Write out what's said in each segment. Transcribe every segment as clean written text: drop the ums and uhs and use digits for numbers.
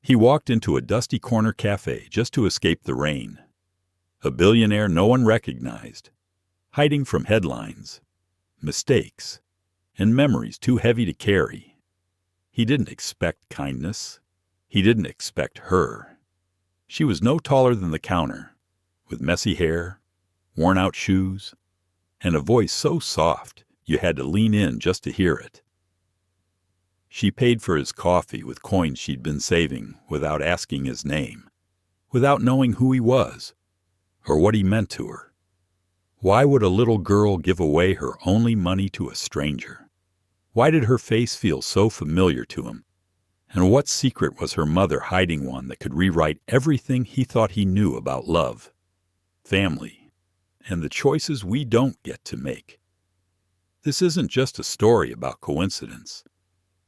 He walked into a dusty corner cafe just to escape the rain. A billionaire no one recognized, hiding from headlines, mistakes, and memories too heavy to carry. He didn't expect kindness. He didn't expect her. She was no taller than the counter, with messy hair, worn-out shoes, and a voice so soft you had to lean in just to hear it. She paid for his coffee with coins she'd been saving without asking his name, without knowing who he was or what he meant to her. Why would a little girl give away her only money to a stranger? Why did her face feel so familiar to him? And what secret was her mother hiding one that could rewrite everything he thought he knew about love, family, and the choices we don't get to make? This isn't just a story about coincidence.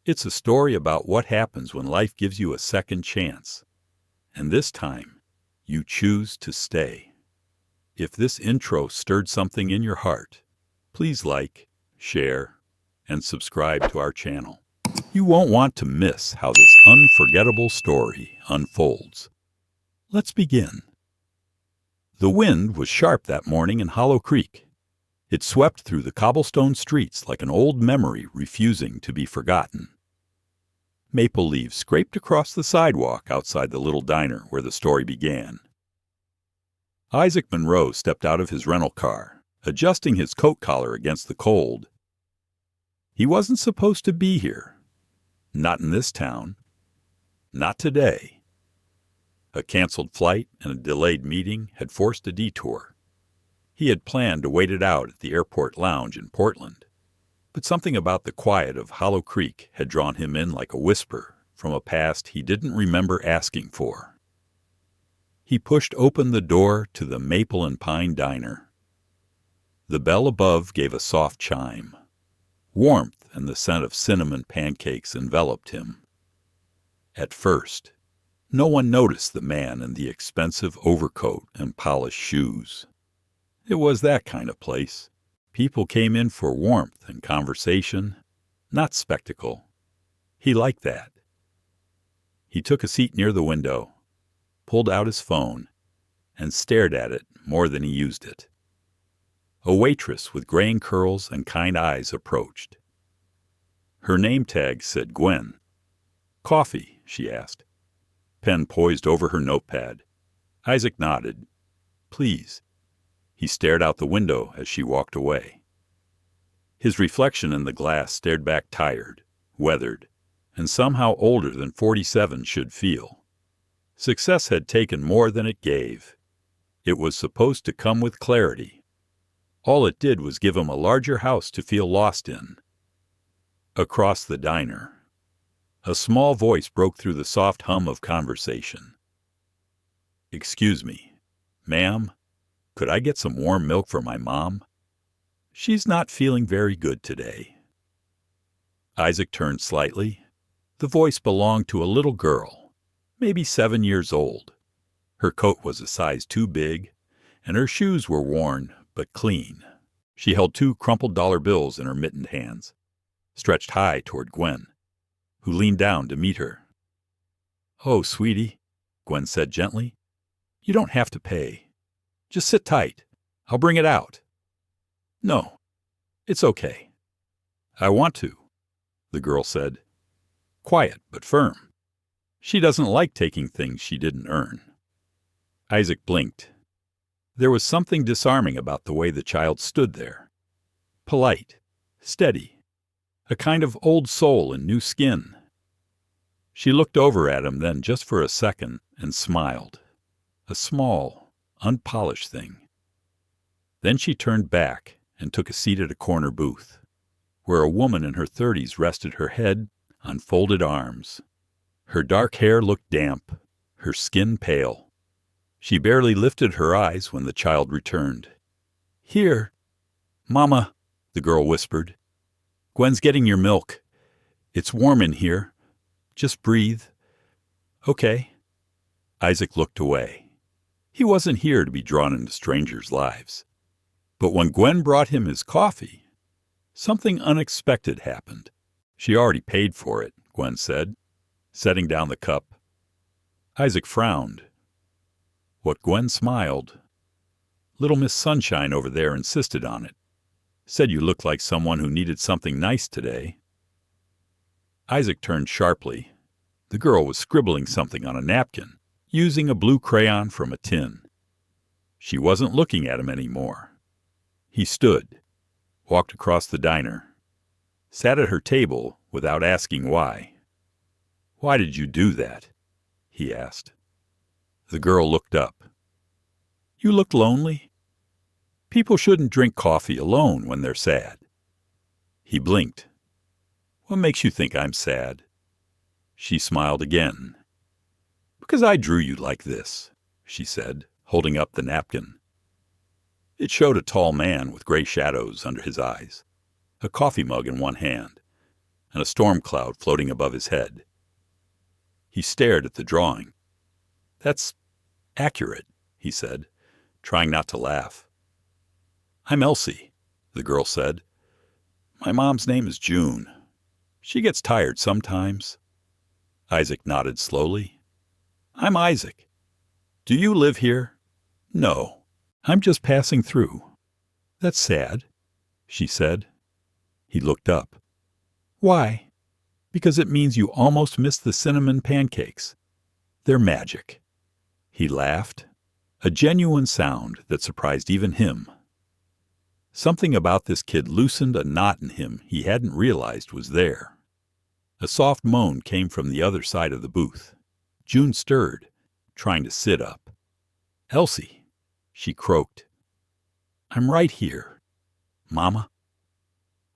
It's a story about what happens when life gives you a second chance. And this time, you choose to stay. If this intro stirred something in your heart, please like, share, and subscribe to our channel. You won't want to miss how this unforgettable story unfolds. Let's begin. The wind was sharp that morning in Hollow Creek. It swept through the cobblestone streets like an old memory refusing to be forgotten. Maple leaves scraped across the sidewalk outside the little diner where the story began. Isaac Monroe stepped out of his rental car, adjusting his coat collar against the cold. He wasn't supposed to be here. Not in this town. Not today. A canceled flight and a delayed meeting had forced a detour. He had planned to wait it out at the airport lounge in Portland, but something about the quiet of Hollow Creek had drawn him in like a whisper from a past he didn't remember asking for. He pushed open the door to the Maple and Pine Diner. The bell above gave a soft chime. Warmth and the scent of cinnamon pancakes enveloped him. At first, no one noticed the man in the expensive overcoat and polished shoes. It was that kind of place. People came in for warmth and conversation, not spectacle. He liked that. He took a seat near the window, pulled out his phone, and stared at it more than he used it. A waitress with graying curls and kind eyes approached. Her name tag said Gwen. "Coffee?" she asked. Pen poised over her notepad. Isaac nodded. "Please." He stared out the window as she walked away. His reflection in the glass stared back tired, weathered, and somehow older than 47 should feel. Success had taken more than it gave. It was supposed to come with clarity. All it did was give him a larger house to feel lost in. Across the diner, a small voice broke through the soft hum of conversation. "Excuse me, ma'am, could I get some warm milk for my mom? She's not feeling very good today." Isaac turned slightly. The voice belonged to a little girl, maybe 7 years old. Her coat was a size too big, and her shoes were worn but clean. She held 2 crumpled dollar bills in her mittened hands, stretched high toward Gwen, who leaned down to meet her. "Oh, sweetie," Gwen said gently, "you don't have to pay. Just sit tight. I'll bring it out." "No, it's okay." "I want to," the girl said, quiet but firm. She doesn't like taking things she didn't earn. Isaac blinked. There was something disarming about the way the child stood there. Polite, steady, a kind of old soul in new skin. She looked over at him then just for a second and smiled. A small, unpolished thing. Then she turned back and took a seat at a corner booth, where a woman in her 30s rested her head on folded arms. Her dark hair looked damp, her skin pale. She barely lifted her eyes when the child returned. "Here, Mama," the girl whispered. "Gwen's getting your milk. It's warm in here. Just breathe." "Okay." Isaac looked away. He wasn't here to be drawn into strangers' lives. But when Gwen brought him his coffee, something unexpected happened. "She already paid for it," Gwen said, setting down the cup. Isaac frowned. What Gwen smiled. Little Miss Sunshine over there insisted on it. Said you looked like someone who needed something nice today. Isaac turned sharply. The girl was scribbling something on a napkin, using a blue crayon from a tin. She wasn't looking at him anymore. He stood, walked across the diner, sat at her table without asking why. "Why did you do that?" he asked. The girl looked up. "You look lonely. People shouldn't drink coffee alone when they're sad." He blinked. "What makes you think I'm sad?" She smiled again. "Because I drew you like this," she said, holding up the napkin. It showed a tall man with gray shadows under his eyes, a coffee mug in one hand, and a storm cloud floating above his head. He stared at the drawing. "That's accurate," he said, trying not to laugh. "I'm Elsie," the girl said. "My mom's name is June. She gets tired sometimes." Isaac nodded slowly. "I'm Isaac. Do you live here?" "No, I'm just passing through." "That's sad," she said. He looked up. "Why?" "Because it means you almost missed the cinnamon pancakes. They're magic." He laughed, a genuine sound that surprised even him. Something about this kid loosened a knot in him he hadn't realized was there. A soft moan came from the other side of the booth. June stirred, trying to sit up. "Elsie," she croaked. "I'm right here. Mama."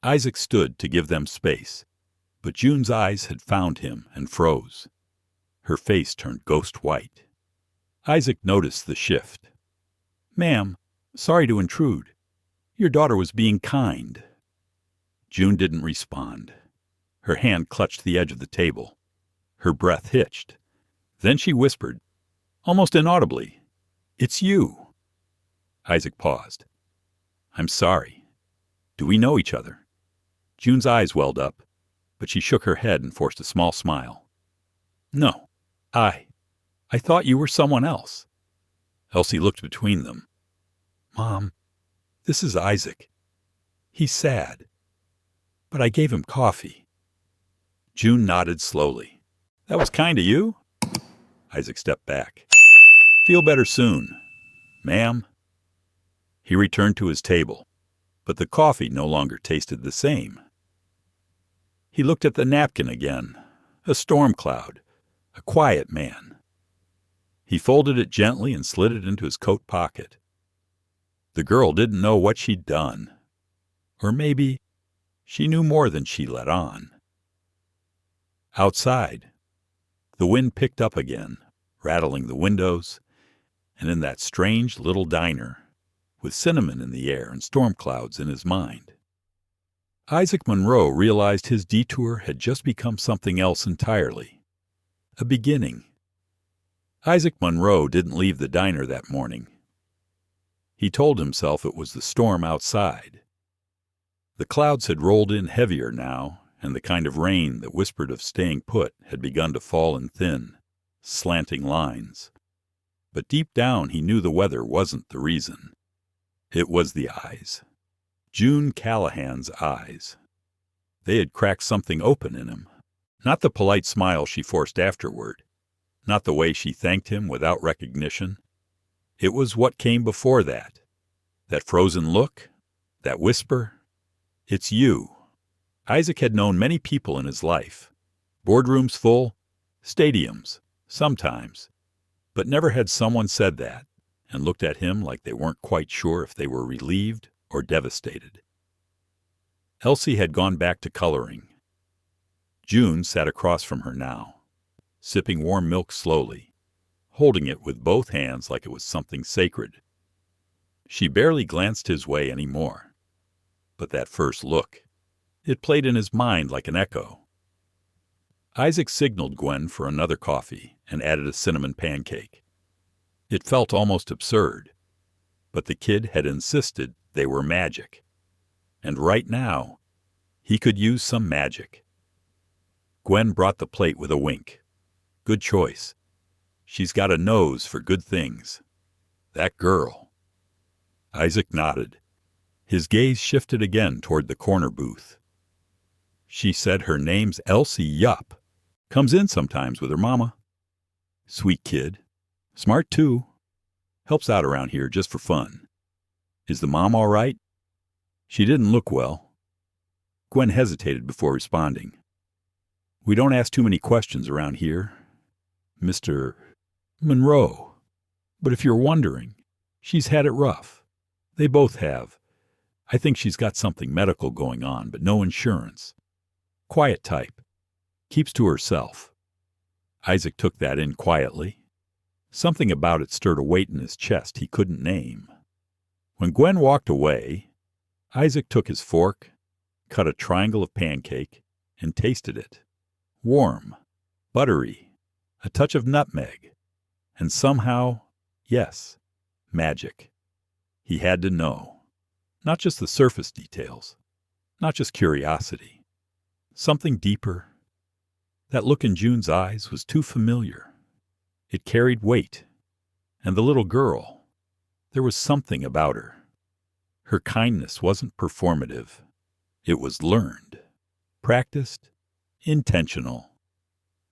Isaac stood to give them space, but June's eyes had found him and froze. Her face turned ghost white. Isaac noticed the shift. "Ma'am, sorry to intrude. Your daughter was being kind." June didn't respond. Her hand clutched the edge of the table. Her breath hitched. Then she whispered, almost inaudibly, "It's you." Isaac paused. "I'm sorry. Do we know each other?" June's eyes welled up, but she shook her head and forced a small smile. "No, I thought you were someone else." Elsie looked between them. "Mom, this is Isaac. He's sad. But I gave him coffee." June nodded slowly. "That was kind of you." Isaac stepped back. "Feel better soon. Ma'am." He returned to his table, but the coffee no longer tasted the same. He looked at the napkin again. A storm cloud. A quiet man. He folded it gently and slid it into his coat pocket. The girl didn't know what she'd done. Or maybe she knew more than she let on. Outside, the wind picked up again, rattling the windows, and in that strange little diner, with cinnamon in the air and storm clouds in his mind. Isaac Monroe realized his detour had just become something else entirely. A beginning. Isaac Monroe didn't leave the diner that morning. He told himself it was the storm outside. The clouds had rolled in heavier now, and the kind of rain that whispered of staying put had begun to fall in thin, slanting lines. But deep down he knew the weather wasn't the reason. It was the eyes. June Callahan's eyes. They had cracked something open in him. Not the polite smile she forced afterward. Not the way she thanked him without recognition. It was what came before that. That frozen look. That whisper. "It's you." Isaac had known many people in his life. Boardrooms full, stadiums, sometimes. But never had someone said that and looked at him like they weren't quite sure if they were relieved or devastated. Elsie had gone back to coloring. June sat across from her now, sipping warm milk slowly, holding it with both hands like it was something sacred. She barely glanced his way anymore. But that first look, it played in his mind like an echo. Isaac signaled Gwen for another coffee and added a cinnamon pancake. It felt almost absurd, but the kid had insisted they were magic. And right now, he could use some magic. Gwen brought the plate with a wink. Good choice. She's got a nose for good things. That girl. Isaac nodded. His gaze shifted again toward the corner booth. She said her name's Elsie. Yup. Comes in sometimes with her mama. Sweet kid. Smart too. Helps out around here just for fun. Is the mom all right? She didn't look well. Gwen hesitated before responding. We don't ask too many questions around here, Mr. Monroe. But if you're wondering, she's had it rough. They both have. I think she's got something medical going on, but no insurance. Quiet type. Keeps to herself. Isaac took that in quietly. Something about it stirred a weight in his chest he couldn't name. When Gwen walked away, Isaac took his fork, cut a triangle of pancake, and tasted it. Warm, buttery, a touch of nutmeg, and somehow, yes, magic. He had to know. Not just the surface details, not just curiosity. Something deeper. That look in June's eyes was too familiar. It carried weight. And the little girl, there was something about her. Her kindness wasn't performative. It was learned, practiced, intentional.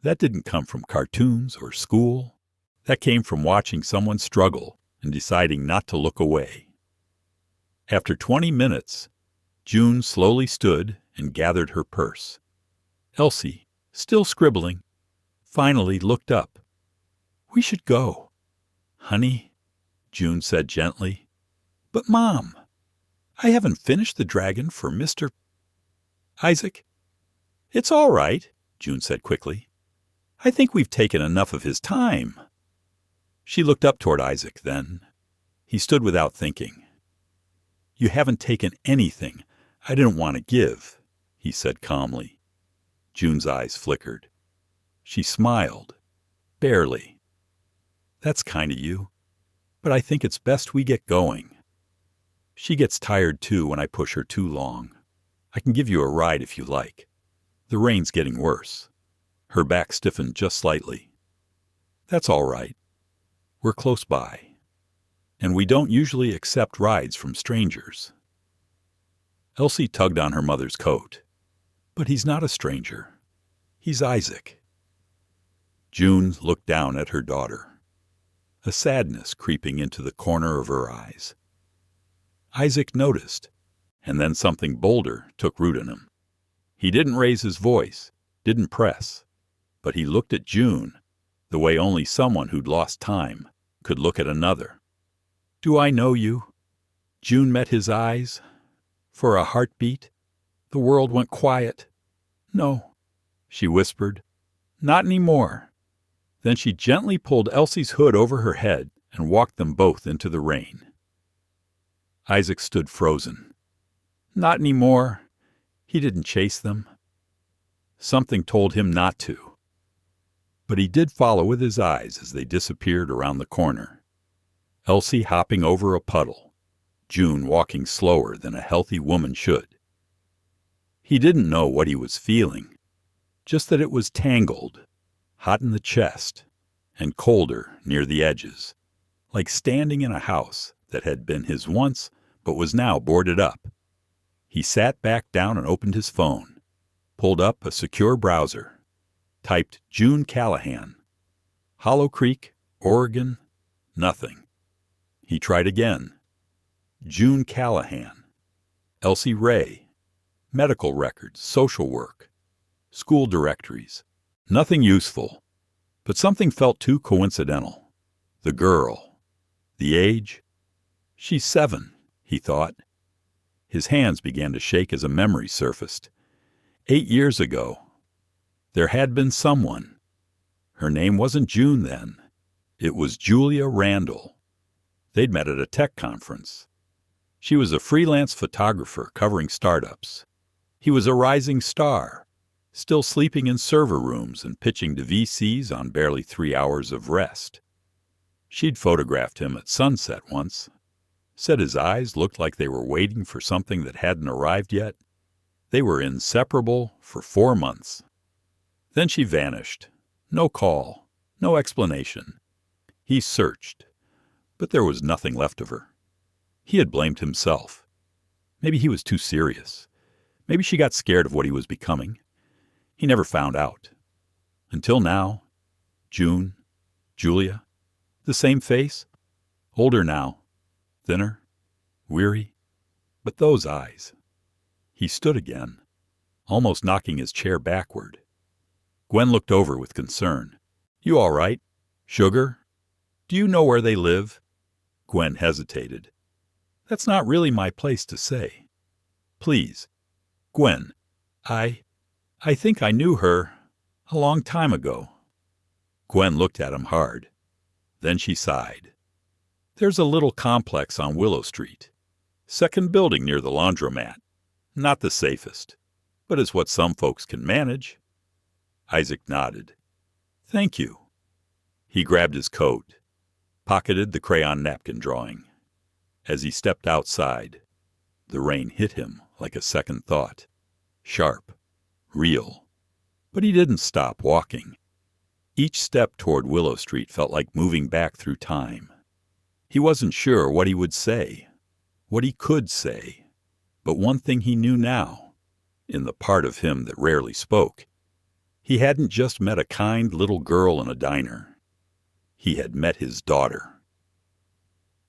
That didn't come from cartoons or school. That came from watching someone struggle and deciding not to look away. After 20 minutes, June slowly stood and gathered her purse. Elsie, still scribbling, finally looked up. We should go. Honey, June said gently. But Mom, I haven't finished the dragon for Mr. Isaac. It's all right, June said quickly. I think we've taken enough of his time. She looked up toward Isaac then. He stood without thinking. You haven't taken anything I didn't want to give, he said calmly. June's eyes flickered. She smiled. Barely. That's kind of you, but I think it's best we get going. She gets tired too when I push her too long. I can give you a ride if you like. The rain's getting worse. Her back stiffened just slightly. That's all right. We're close by. And we don't usually accept rides from strangers. Elsie tugged on her mother's coat. But he's not a stranger. He's Isaac. June looked down at her daughter, a sadness creeping into the corner of her eyes. Isaac noticed, and then something bolder took root in him. He didn't raise his voice, didn't press, but he looked at June the way only someone who'd lost time could look at another. Do I know you? June met his eyes. For a heartbeat, the world went quiet. No, she whispered. Not anymore. Then she gently pulled Elsie's hood over her head and walked them both into the rain. Isaac stood frozen. Not anymore. He didn't chase them. Something told him not to. But he did follow with his eyes as they disappeared around the corner. Elsie hopping over a puddle, June walking slower than a healthy woman should. He didn't know what he was feeling, just that it was tangled, hot in the chest, and colder near the edges, like standing in a house that had been his once but was now boarded up. He sat back down and opened his phone, pulled up a secure browser, typed June Callahan. Hollow Creek, Oregon, nothing. He tried again. June Callahan. Elsie Ray. Medical records, social work, school directories. Nothing useful, but something felt too coincidental. The girl. The age. She's 7, he thought. His hands began to shake as a memory surfaced. 8 years ago. There had been someone. Her name wasn't June then. It was Julia Randall. They'd met at a tech conference. She was a freelance photographer covering startups. He was a rising star, still sleeping in server rooms and pitching to VCs on barely 3 hours of rest. She'd photographed him at sunset once, said his eyes looked like they were waiting for something that hadn't arrived yet. They were inseparable for 4 months. Then she vanished. No call, no explanation, He searched, but there was nothing left of her. He had blamed himself. Maybe he was too serious. Maybe she got scared of what he was becoming. He never found out. Until now, June, Julia, the same face, older now, thinner, weary, but those eyes. He stood again, almost knocking his chair backward. Gwen looked over with concern. "You all right? Sugar? Do you know where they live?" Gwen hesitated. "That's not really my place to say." "Please, Gwen, I think I knew her a long time ago." Gwen looked at him hard. Then she sighed. "There's a little complex on Willow Street. Second building near the laundromat. Not the safest, but it's what some folks can manage." Isaac nodded. "Thank you." He grabbed his coat, pocketed the crayon napkin drawing. As he stepped outside, the rain hit him like a second thought. Sharp, real. But he didn't stop walking. Each step toward Willow Street felt like moving back through time. He wasn't sure what he would say, what he could say. But one thing he knew now, in the part of him that rarely spoke, he hadn't just met a kind little girl in a diner. He had met his daughter.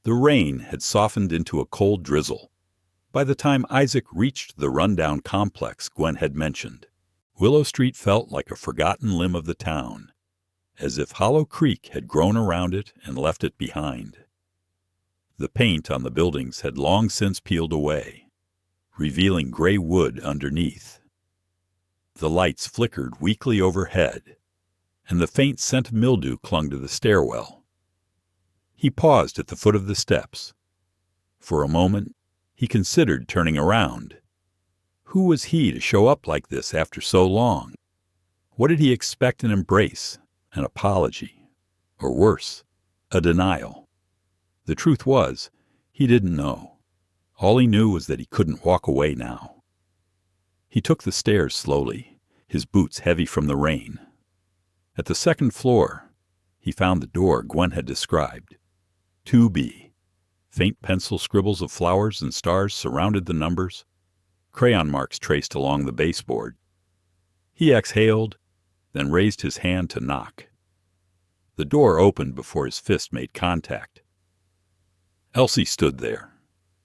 The rain had softened into a cold drizzle. By the time Isaac reached the rundown complex Gwen had mentioned, Willow Street felt like a forgotten limb of the town, as if Hollow Creek had grown around it and left it behind. The paint on the buildings had long since peeled away, revealing gray wood underneath. The lights flickered weakly overhead, and the faint scent of mildew clung to the stairwell. He paused at the foot of the steps. For a moment, he considered turning around. Who was he to show up like this after so long? What did he expect? An embrace, an apology, or worse, a denial? The truth was, he didn't know. All he knew was that he couldn't walk away now. He took the stairs slowly, his boots heavy from the rain. At the second floor, he found the door Gwen had described. 2B. Faint pencil scribbles of flowers and stars surrounded the numbers, crayon marks traced along the baseboard. He exhaled, then raised his hand to knock. The door opened before his fist made contact. Elsie stood there,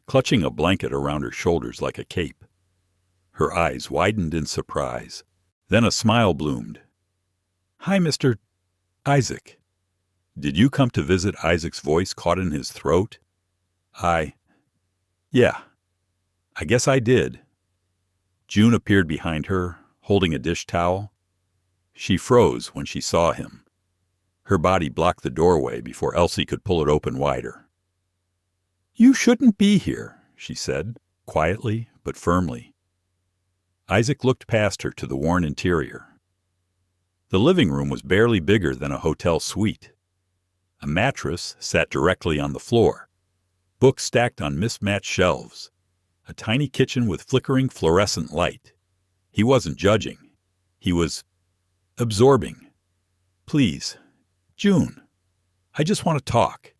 clutching a blanket around her shoulders like a cape. Her eyes widened in surprise. Then a smile bloomed. "Hi, Mr. Isaac." "Did you come to visit?" Isaac's voice caught in his throat. Yeah, I guess I did." June appeared behind her, holding a dish towel. She froze when she saw him. Her body blocked the doorway before Elsie could pull it open wider. "You shouldn't be here," she said, quietly but firmly. Isaac looked past her to the worn interior. The living room was barely bigger than a hotel suite. A mattress sat directly on the floor, books stacked on mismatched shelves, a tiny kitchen with flickering fluorescent light. He wasn't judging. He was absorbing. "Please, June, I just want to talk."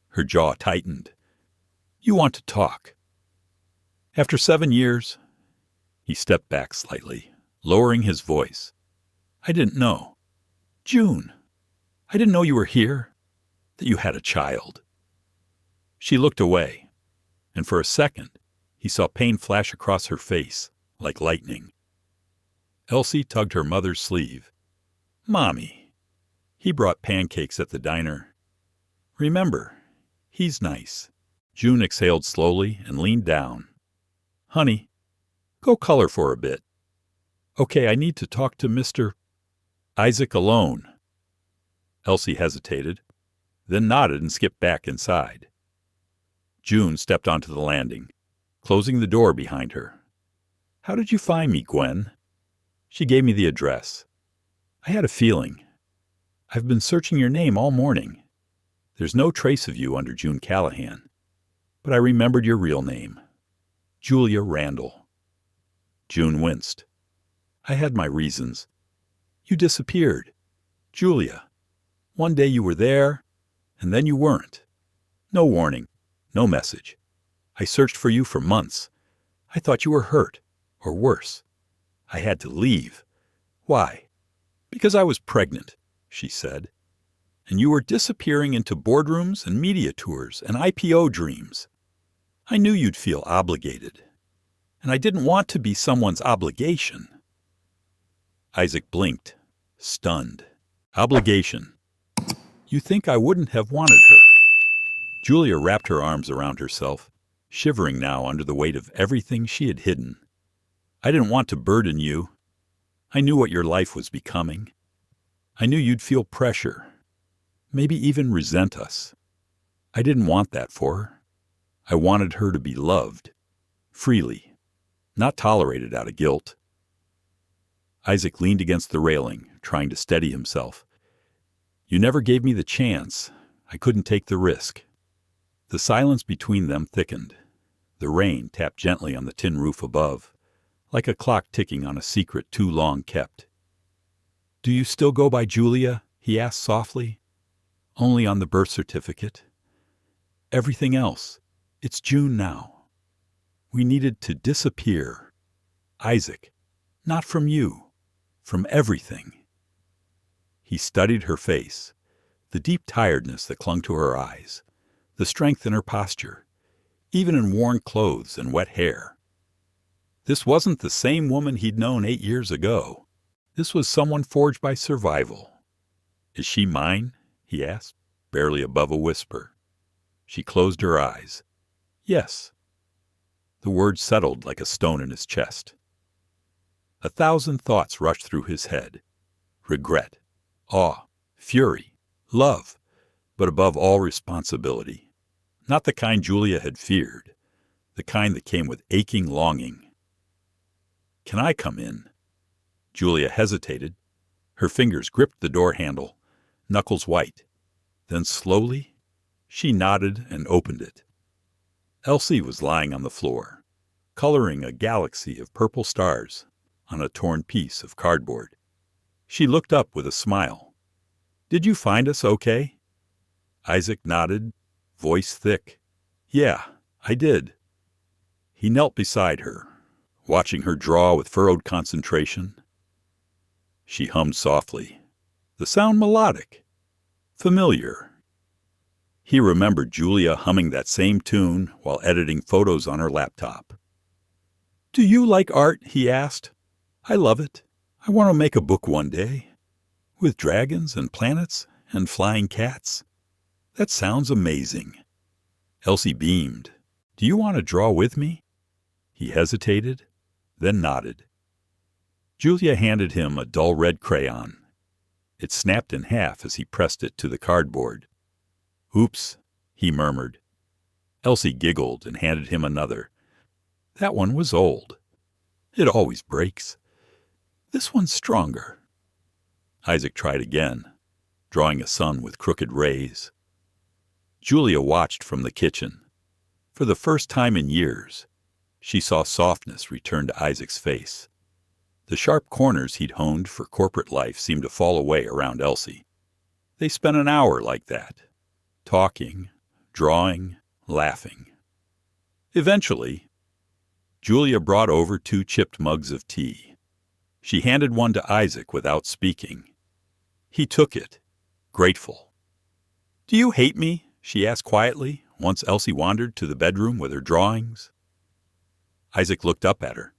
Her jaw tightened. "You want to talk?" "After 7 years," he stepped back slightly, lowering his voice. "I didn't know. June, I didn't know you were here, that you had a child." She looked away, and for a second, he saw pain flash across her face like lightning. Elsie tugged her mother's sleeve. "Mommy." He brought pancakes at the diner. "Remember, he's nice." June exhaled slowly and leaned down. "Honey, go color for a bit." "Okay, I need to talk to Mr. Isaac alone." Elsie hesitated, then nodded and skipped back inside. June stepped onto the landing, closing the door behind her. "How did you find me, Gwen?" She gave me the address. "I had a feeling. I've been searching your name all morning. There's no trace of you under June Callahan, but I remembered your real name. Julia Randall." June winced. "I had my reasons. You disappeared. Julia, one day you were there, And then you weren't. No warning, no message. I searched for you for months. I thought you were hurt, or worse. I had to leave. Why? Because I was pregnant, she said. And you were disappearing into boardrooms and media tours and IPO dreams. I knew you'd feel obligated. And I didn't want to be someone's obligation. Isaac blinked, stunned. Obligation. You think I wouldn't have wanted her? Julia wrapped her arms around herself, shivering now under the weight of everything she had hidden. I didn't want to burden you. I knew what your life was becoming. I knew you'd feel pressure, maybe even resent us. I didn't want that for her. I wanted her to be loved, freely, not tolerated out of guilt. Isaac leaned against the railing, trying to steady himself. You never gave me the chance. I couldn't take the risk. The silence between them thickened. The rain tapped gently on the tin roof above, like a clock ticking on a secret too long kept. Do you still go by Julia? He asked softly. Only on the birth certificate. Everything else, it's June now. We needed to disappear. Isaac, not from you, from everything. He studied her face, the deep tiredness that clung to her eyes, the strength in her posture, even in worn clothes and wet hair. This wasn't the same woman he'd known 8 years ago. This was someone forged by survival. Is she mine? He asked, barely above a whisper. She closed her eyes. Yes. The word settled like a stone in his chest. 1,000 thoughts rushed through his head. Regret, awe, fury, love, but above all responsibility. Not the kind Julia had feared, the kind that came with aching longing. Can I come in? Julia hesitated. Her fingers gripped the door handle, knuckles white. Then slowly, she nodded and opened it. Elsie was lying on the floor, coloring a galaxy of purple stars on a torn piece of cardboard. She looked up with a smile. Did you find us okay? Isaac nodded, voice thick. Yeah, I did. He knelt beside her, watching her draw with furrowed concentration. She hummed softly, the sound melodic, familiar. He remembered Julia humming that same tune while editing photos on her laptop. Do you like art? He asked. I love it. I want to make a book one day, with dragons and planets and flying cats. That sounds amazing. Elsie beamed. Do you want to draw with me? He hesitated, then nodded. Julia handed him a dull red crayon. It snapped in half as he pressed it to the cardboard. Oops, he murmured. Elsie giggled and handed him another. That one was old. It always breaks. This one's stronger. Isaac tried again, drawing a sun with crooked rays. Julia watched from the kitchen. For the first time in years, she saw softness return to Isaac's face. The sharp corners he'd honed for corporate life seemed to fall away around Elsie. They spent an hour like that, talking, drawing, laughing. Eventually, Julia brought over 2 chipped mugs of tea. She handed one to Isaac without speaking. He took it, grateful. Do you hate me? She asked quietly, once Elsie wandered to the bedroom with her drawings. Isaac looked up at her.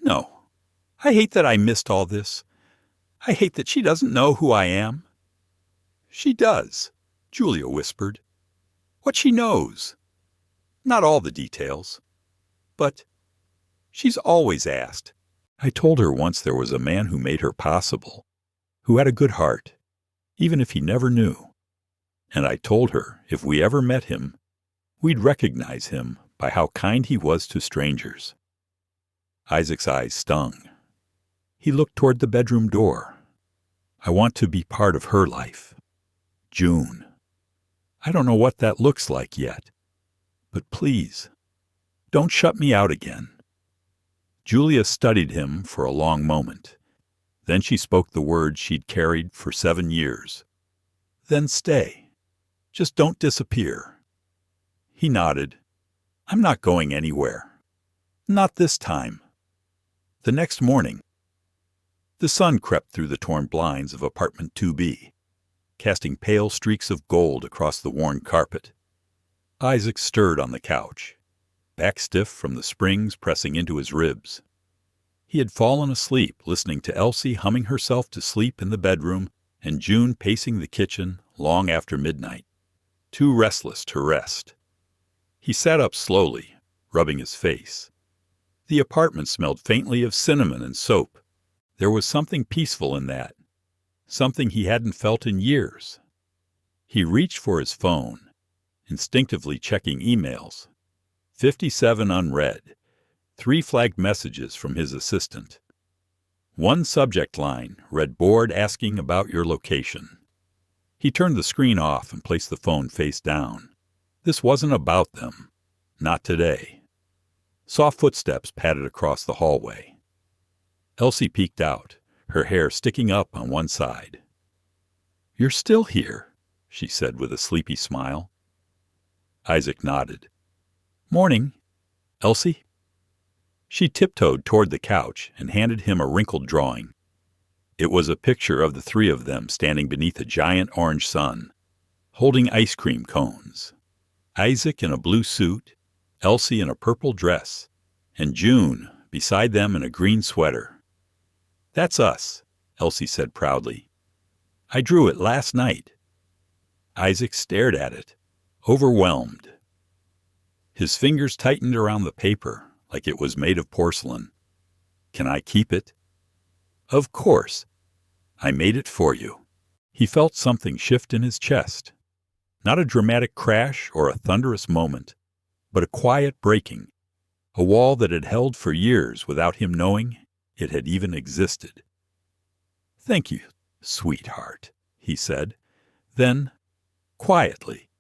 No. I hate that I missed all this. I hate that she doesn't know who I am. She does, Julia whispered. What she knows. Not all the details. But she's always asked. I told her once there was a man who made her possible, who had a good heart, even if he never knew. And I told her if we ever met him, we'd recognize him by how kind he was to strangers. Isaac's eyes stung. He looked toward the bedroom door. I want to be part of her life. June. I don't know what that looks like yet. But please, don't shut me out again. Julia studied him for a long moment. Then she spoke the words she'd carried for 7 years. Then stay. Just don't disappear." He nodded. "I'm not going anywhere. Not this time." The next morning, the sun crept through the torn blinds of apartment 2B, casting pale streaks of gold across the worn carpet. Isaac stirred on the couch, back stiff from the springs pressing into his ribs. He had fallen asleep listening to Elsie humming herself to sleep in the bedroom and June pacing the kitchen long after midnight, too restless to rest. He sat up slowly, rubbing his face. The apartment smelled faintly of cinnamon and soap. There was something peaceful in that, something he hadn't felt in years. He reached for his phone, instinctively checking emails. 57 unread, 3 flagged messages from his assistant. One subject line read "bored asking about your location." He turned the screen off and placed the phone face down. This wasn't about them. Not today. Soft footsteps padded across the hallway. Elsie peeked out, her hair sticking up on one side. "You're still here," she said with a sleepy smile. Isaac nodded. "Morning, Elsie." She tiptoed toward the couch and handed him a wrinkled drawing. It was a picture of the 3 of them standing beneath a giant orange sun, holding ice cream cones. Isaac in a blue suit, Elsie in a purple dress, and June beside them in a green sweater. "That's us," Elsie said proudly. "I drew it last night." Isaac stared at it, overwhelmed. His fingers tightened around the paper like it was made of porcelain. "Can I keep it?" "Of course. I made it for you." He felt something shift in his chest. Not a dramatic crash or a thunderous moment, but a quiet breaking, a wall that had held for years without him knowing it had even existed. "Thank you, sweetheart," he said. Then, quietly,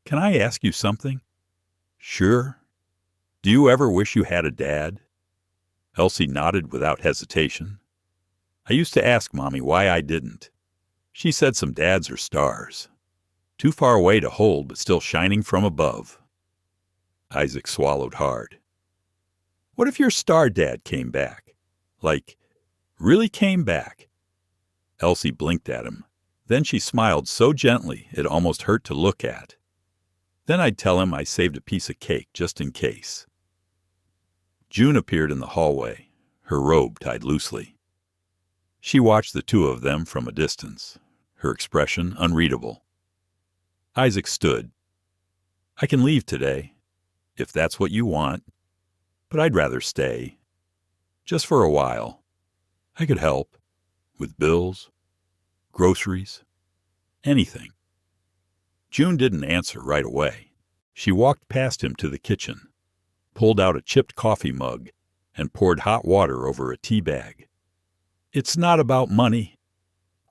"Can I ask you something?" "Sure. Do you ever wish you had a dad?" Elsie nodded without hesitation. "I used to ask Mommy why I didn't. She said some dads are stars. Too far away to hold, but still shining from above." Isaac swallowed hard. "What if your star dad came back? Like, really came back?" Elsie blinked at him. Then she smiled so gently it almost hurt to look at. "Then I'd tell him I saved a piece of cake just in case." June appeared in the hallway, her robe tied loosely. She watched the 2 of them from a distance, her expression unreadable. Isaac stood. "I can leave today, if that's what you want, but I'd rather stay. Just for a while. I could help. With bills, groceries, anything." June didn't answer right away. She walked past him to the kitchen, pulled out a chipped coffee mug, and poured hot water over a tea bag. "It's not about money,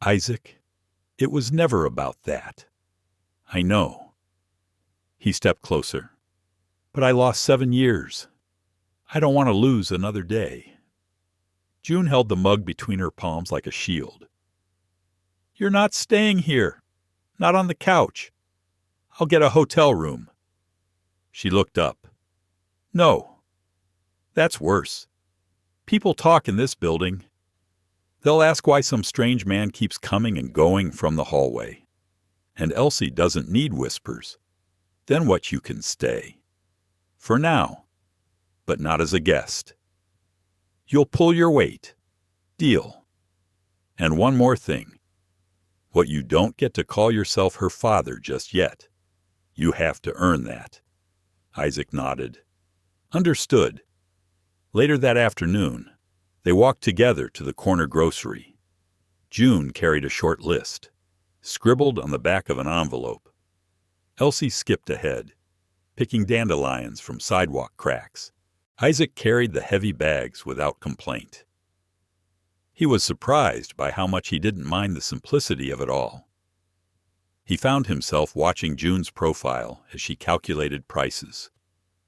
Isaac. It was never about that. I know." He stepped closer. "But I lost 7 years. I don't want to lose another day." June held the mug between her palms like a shield. "You're not staying here. Not on the couch. I'll get a hotel room." She looked up. "No. That's worse. People talk in this building. They'll ask why some strange man keeps coming and going from the hallway. And Elsie doesn't need whispers. Then what, you can stay. For now. But not as a guest. You'll pull your weight. Deal. And one more thing. What, you don't get to call yourself her father just yet. You have to earn that." Isaac nodded. "Understood." Later that afternoon, they walked together to the corner grocery. June carried a short list, scribbled on the back of an envelope. Elsie skipped ahead, picking dandelions from sidewalk cracks. Isaac carried the heavy bags without complaint. He was surprised by how much he didn't mind the simplicity of it all. He found himself watching June's profile as she calculated prices,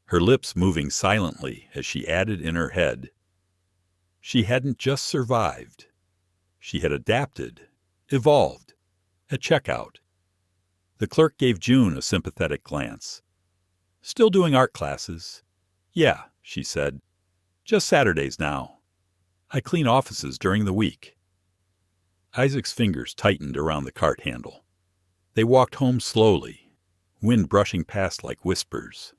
her lips moving silently as she added in her head. She hadn't just survived. She had adapted, evolved, at checkout. The clerk gave June a sympathetic glance. "Still doing art classes?" "Yeah," she said. "Just Saturdays now. I clean offices during the week." Isaac's fingers tightened around the cart handle. They walked home slowly, wind brushing past like whispers.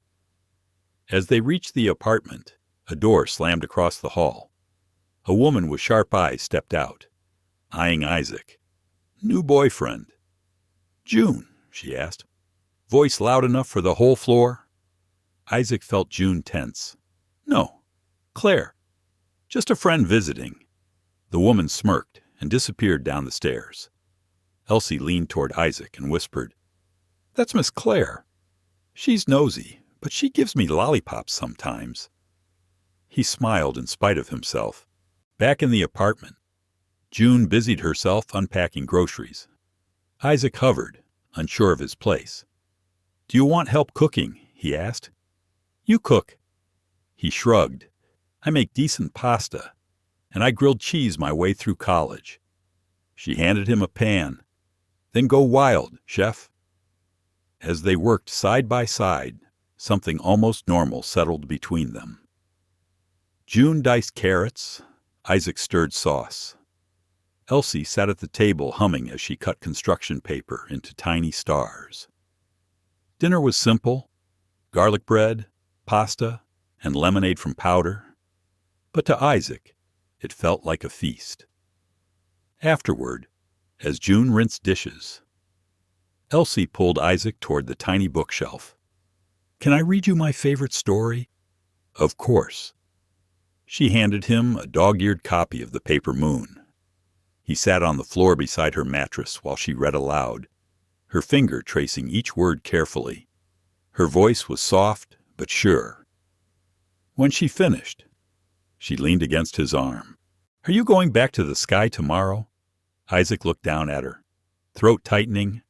As they reached the apartment, a door slammed across the hall. A woman with sharp eyes stepped out, eyeing Isaac. "New boyfriend." "June?" she asked. "Voice loud enough for the whole floor?" Isaac felt June tense. "No, Claire. Just a friend visiting." The woman smirked and disappeared down the stairs. Elsie leaned toward Isaac and whispered, "That's Miss Claire. She's nosy, but she gives me lollipops sometimes." He smiled in spite of himself. Back in the apartment, June busied herself unpacking groceries. Isaac hovered, unsure of his place. "Do you want help cooking?" he asked. "You cook." He shrugged. "I make decent pasta, and I grilled cheese my way through college." She handed him a pan. "Then go wild, chef." As they worked side by side, something almost normal settled between them. June diced carrots. Isaac stirred sauce. Elsie sat at the table humming as she cut construction paper into tiny stars. Dinner was simple: garlic bread, pasta, and lemonade from powder. But to Isaac, it felt like a feast. Afterward, as June rinsed dishes, Elsie pulled Isaac toward the tiny bookshelf. "Can I read you my favorite story?" "Of course." She handed him a dog-eared copy of The Paper Moon. He sat on the floor beside her mattress while she read aloud, her finger tracing each word carefully. Her voice was soft but sure. When she finished, she leaned against his arm. "Are you going back to the sky tomorrow?" Isaac looked down at her, throat tightening.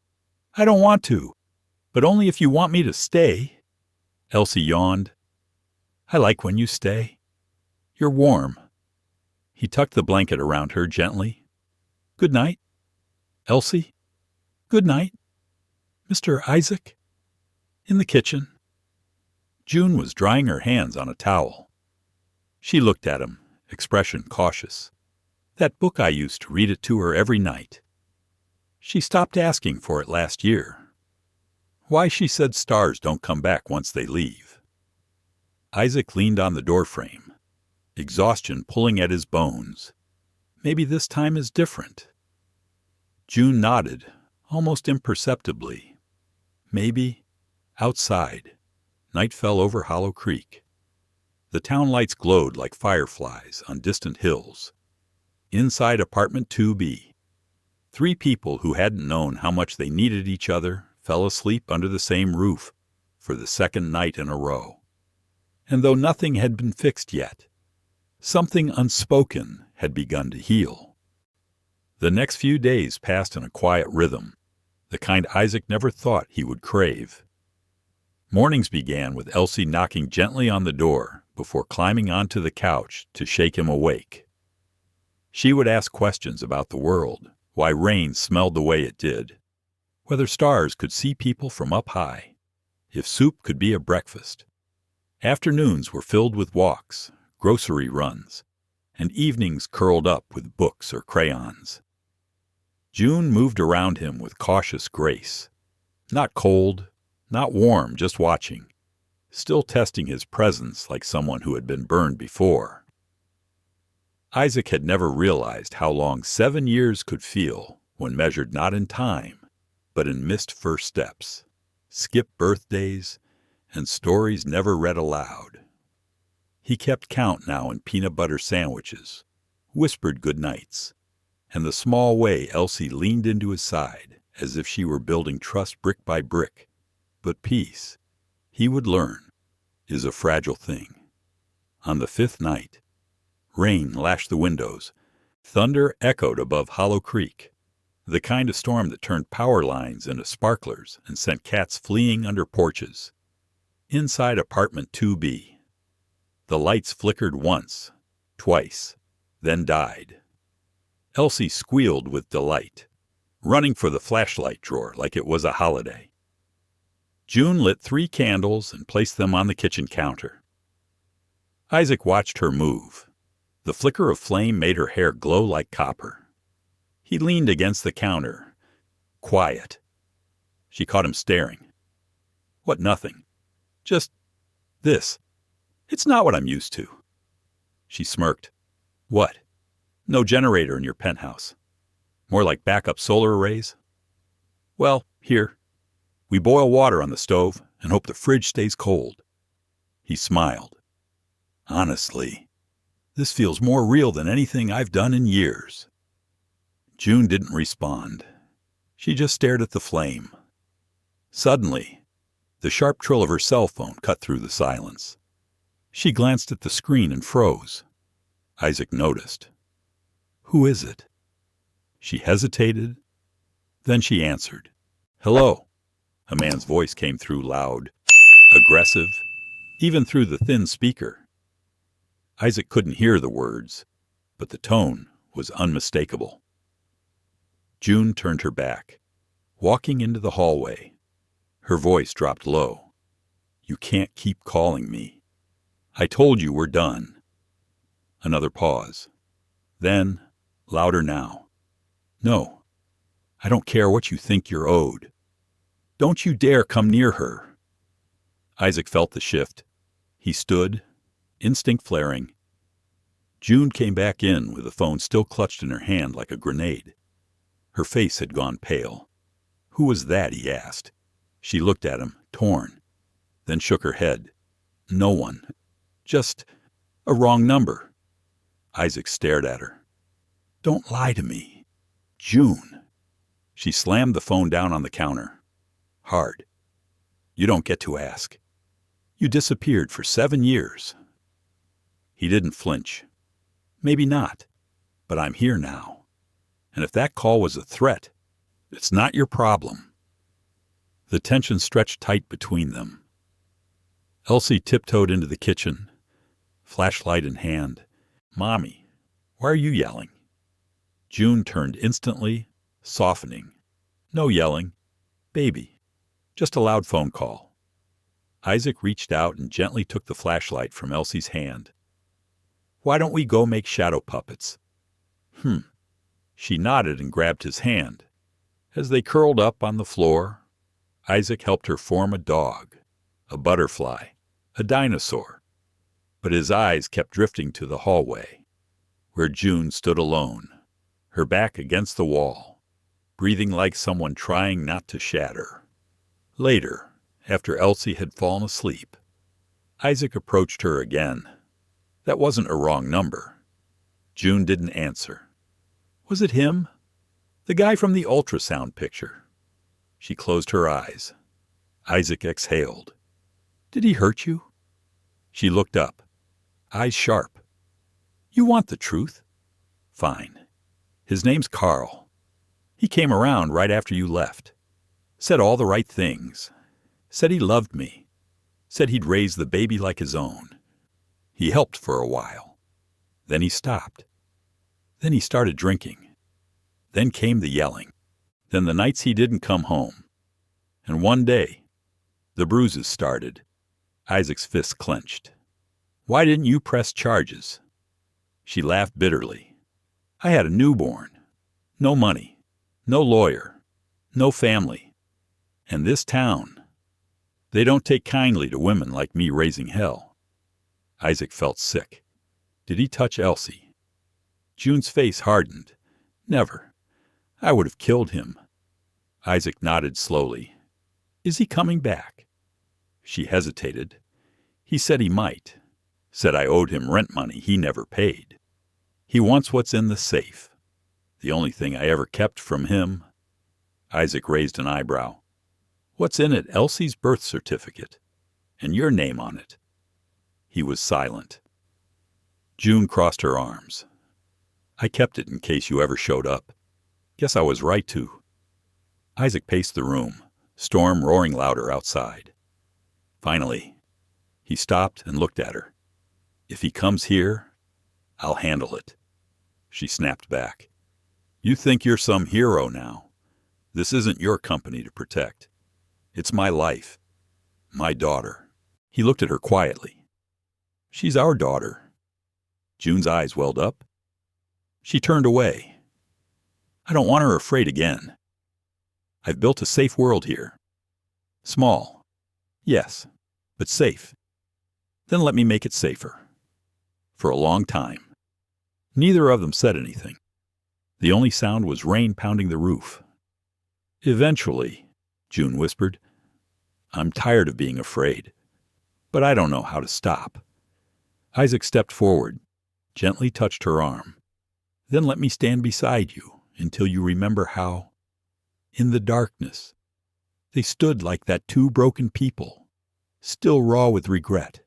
"I don't want to, but only if you want me to stay." Elsie yawned. "I like when you stay. You're warm." He tucked the blanket around her gently. "Good night, Elsie." "Good night, Mr. Isaac." In the kitchen, June was drying her hands on a towel. She looked at him, expression cautious. "That book I used to read it to her every night. She stopped asking for it last year. Why, she said stars don't come back once they leave." Isaac leaned on the doorframe, exhaustion pulling at his bones. Maybe this time is different. June nodded, almost imperceptibly. Maybe. Outside, night fell over Hollow Creek. The town lights glowed like fireflies on distant hills. Inside apartment 2B, 3 people who hadn't known how much they needed each other fell asleep under the same roof for the second night in a row. And though nothing had been fixed yet, something unspoken had begun to heal. The next few days passed in a quiet rhythm, the kind Isaac never thought he would crave. Mornings began with Elsie knocking gently on the door before climbing onto the couch to shake him awake. She would ask questions about the world, why rain smelled the way it did, whether stars could see people from up high, if soup could be a breakfast. Afternoons were filled with walks, grocery runs, and evenings curled up with books or crayons. June moved around him with cautious grace. Not cold, not warm, just watching, still testing his presence like someone who had been burned before. Isaac had never realized how long 7 years could feel when measured not in time, but in missed first steps, skipped birthdays, and stories never read aloud. He kept count now in peanut butter sandwiches, whispered good nights, and the small way Elsie leaned into his side as if she were building trust brick by brick. But peace, he would learn, is a fragile thing. On the 5th night, rain lashed the windows. Thunder echoed above Hollow Creek, the kind of storm that turned power lines into sparklers and sent cats fleeing under porches. Inside apartment 2B, the lights flickered once, twice, then died. Elsie squealed with delight. running for the flashlight drawer like it was a holiday. June lit 3 candles and placed them on the kitchen counter. Isaac watched her move. The flicker of flame made her hair glow like copper. He leaned against the counter. Quiet. She caught him staring. What, nothing? Just this. It's not what I'm used to. She smirked. What? No generator in your penthouse. More like backup solar arrays? Well, here. We boil water on the stove and hope the fridge stays cold. He smiled. Honestly, this feels more real than anything I've done in years. June didn't respond. She just stared at the flame. Suddenly, the sharp trill of her cell phone cut through the silence. She glanced at the screen and froze. Isaac noticed. Who is it? She hesitated. Then she answered. Hello. A man's voice came through loud, aggressive, even through the thin speaker. Isaac couldn't hear the words, but the tone was unmistakable. June turned her back, walking into the hallway. Her voice dropped low. You can't keep calling me. I told you we're done. Another pause. Then, louder now. No, I don't care what you think you're owed. Don't you dare come near her. Isaac felt the shift. He stood, instinct flaring. June came back in with the phone still clutched in her hand like a grenade. Her face had gone pale. Who was that? He asked. She looked at him, torn, then shook her head. No one. Just a wrong number. Isaac stared at her. Don't lie to me. June. She slammed the phone down on the counter. Hard. You don't get to ask. You disappeared for 7 years. He didn't flinch. Maybe not, but I'm here now. And if that call was a threat, it's not your problem. The tension stretched tight between them. Elsie tiptoed into the kitchen, flashlight in hand. Mommy, why are you yelling? June turned instantly, softening. No yelling. Baby. Just a loud phone call. Isaac reached out and gently took the flashlight from Elsie's hand. Why don't we go make shadow puppets? She nodded and grabbed his hand. As they curled up on the floor, Isaac helped her form a dog, a butterfly, a dinosaur. But his eyes kept drifting to the hallway, where June stood alone, her back against the wall, breathing like someone trying not to shatter. Later, after Elsie had fallen asleep, Isaac approached her again. That wasn't a wrong number. June didn't answer. Was it him? The guy from the ultrasound picture. She closed her eyes. Isaac exhaled. Did he hurt you? She looked up, eyes sharp. You want the truth? Fine. His name's Carl. He came around right after you left. Said all the right things. Said he loved me. Said he'd raise the baby like his own. He helped for a while. Then he stopped. Then he started drinking. Then came the yelling. Then the nights he didn't come home. And one day, the bruises started. Isaac's fist clenched. Why didn't you press charges? She laughed bitterly. I had a newborn. No money. No lawyer. No family. And this town, they don't take kindly to women like me raising hell. Isaac felt sick. Did he touch Elsie? June's face hardened. Never. I would have killed him. Isaac nodded slowly. Is he coming back? She hesitated. He said he might. Said I owed him rent money he never paid. He wants what's in the safe. The only thing I ever kept from him. Isaac raised an eyebrow. What's in it? Elsie's birth certificate. And your name on it. He was silent. June crossed her arms. I kept it in case you ever showed up. Guess I was right to. Isaac paced the room, storm roaring louder outside. Finally, he stopped and looked at her. If he comes here, I'll handle it. She snapped back. You think you're some hero now, This isn't your company to protect. It's my life. My daughter." He looked at her quietly. "She's our daughter." June's eyes welled up. She turned away. "I don't want her afraid again. I've built a safe world here. Small, yes, but safe. Then let me make it safer." For a long time, neither of them said anything. The only sound was rain pounding the roof. "Eventually," June whispered, "I'm tired of being afraid, but I don't know how to stop." Isaac stepped forward, gently touched her arm. "Then let me stand beside you until you remember how, in the darkness, they stood like that two broken people, still raw with regret,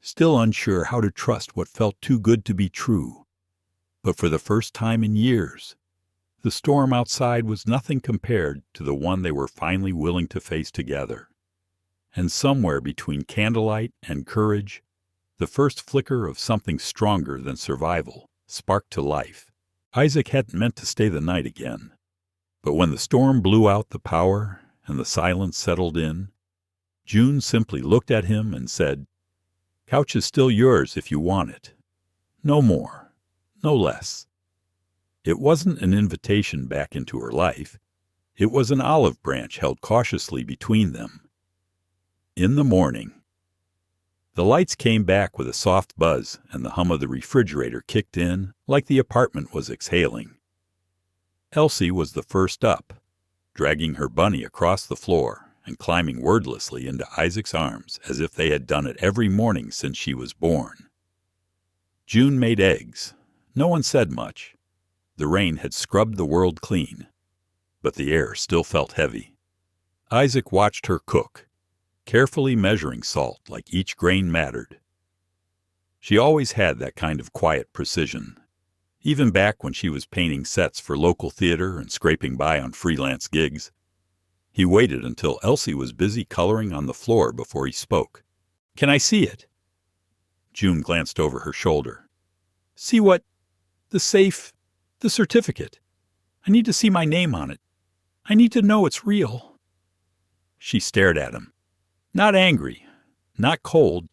still unsure how to trust what felt too good to be true. But for the first time in years, the storm outside was nothing compared to the one they were finally willing to face together. And somewhere between candlelight and courage, the first flicker of something stronger than survival sparked to life. Isaac hadn't meant to stay the night again. But when the storm blew out the power and the silence settled in, June simply looked at him and said, "Couch is still yours if you want it. No more, no less." It wasn't an invitation back into her life. It was an olive branch held cautiously between them. In the morning, the lights came back with a soft buzz, and the hum of the refrigerator kicked in like the apartment was exhaling. Elsie was the first up, dragging her bunny across the floor and climbing wordlessly into Isaac's arms as if they had done it every morning since she was born. June made eggs. No one said much. The rain had scrubbed the world clean, but the air still felt heavy. Isaac watched her cook, carefully measuring salt like each grain mattered. She always had that kind of quiet precision, even back when she was painting sets for local theater and scraping by on freelance gigs. He waited until Elsie was busy coloring on the floor before he spoke. "Can I see it?" June glanced over her shoulder. "See what? The safe, the certificate. I need to see my name on it. I need to know it's real." She stared at him. Not angry, not cold,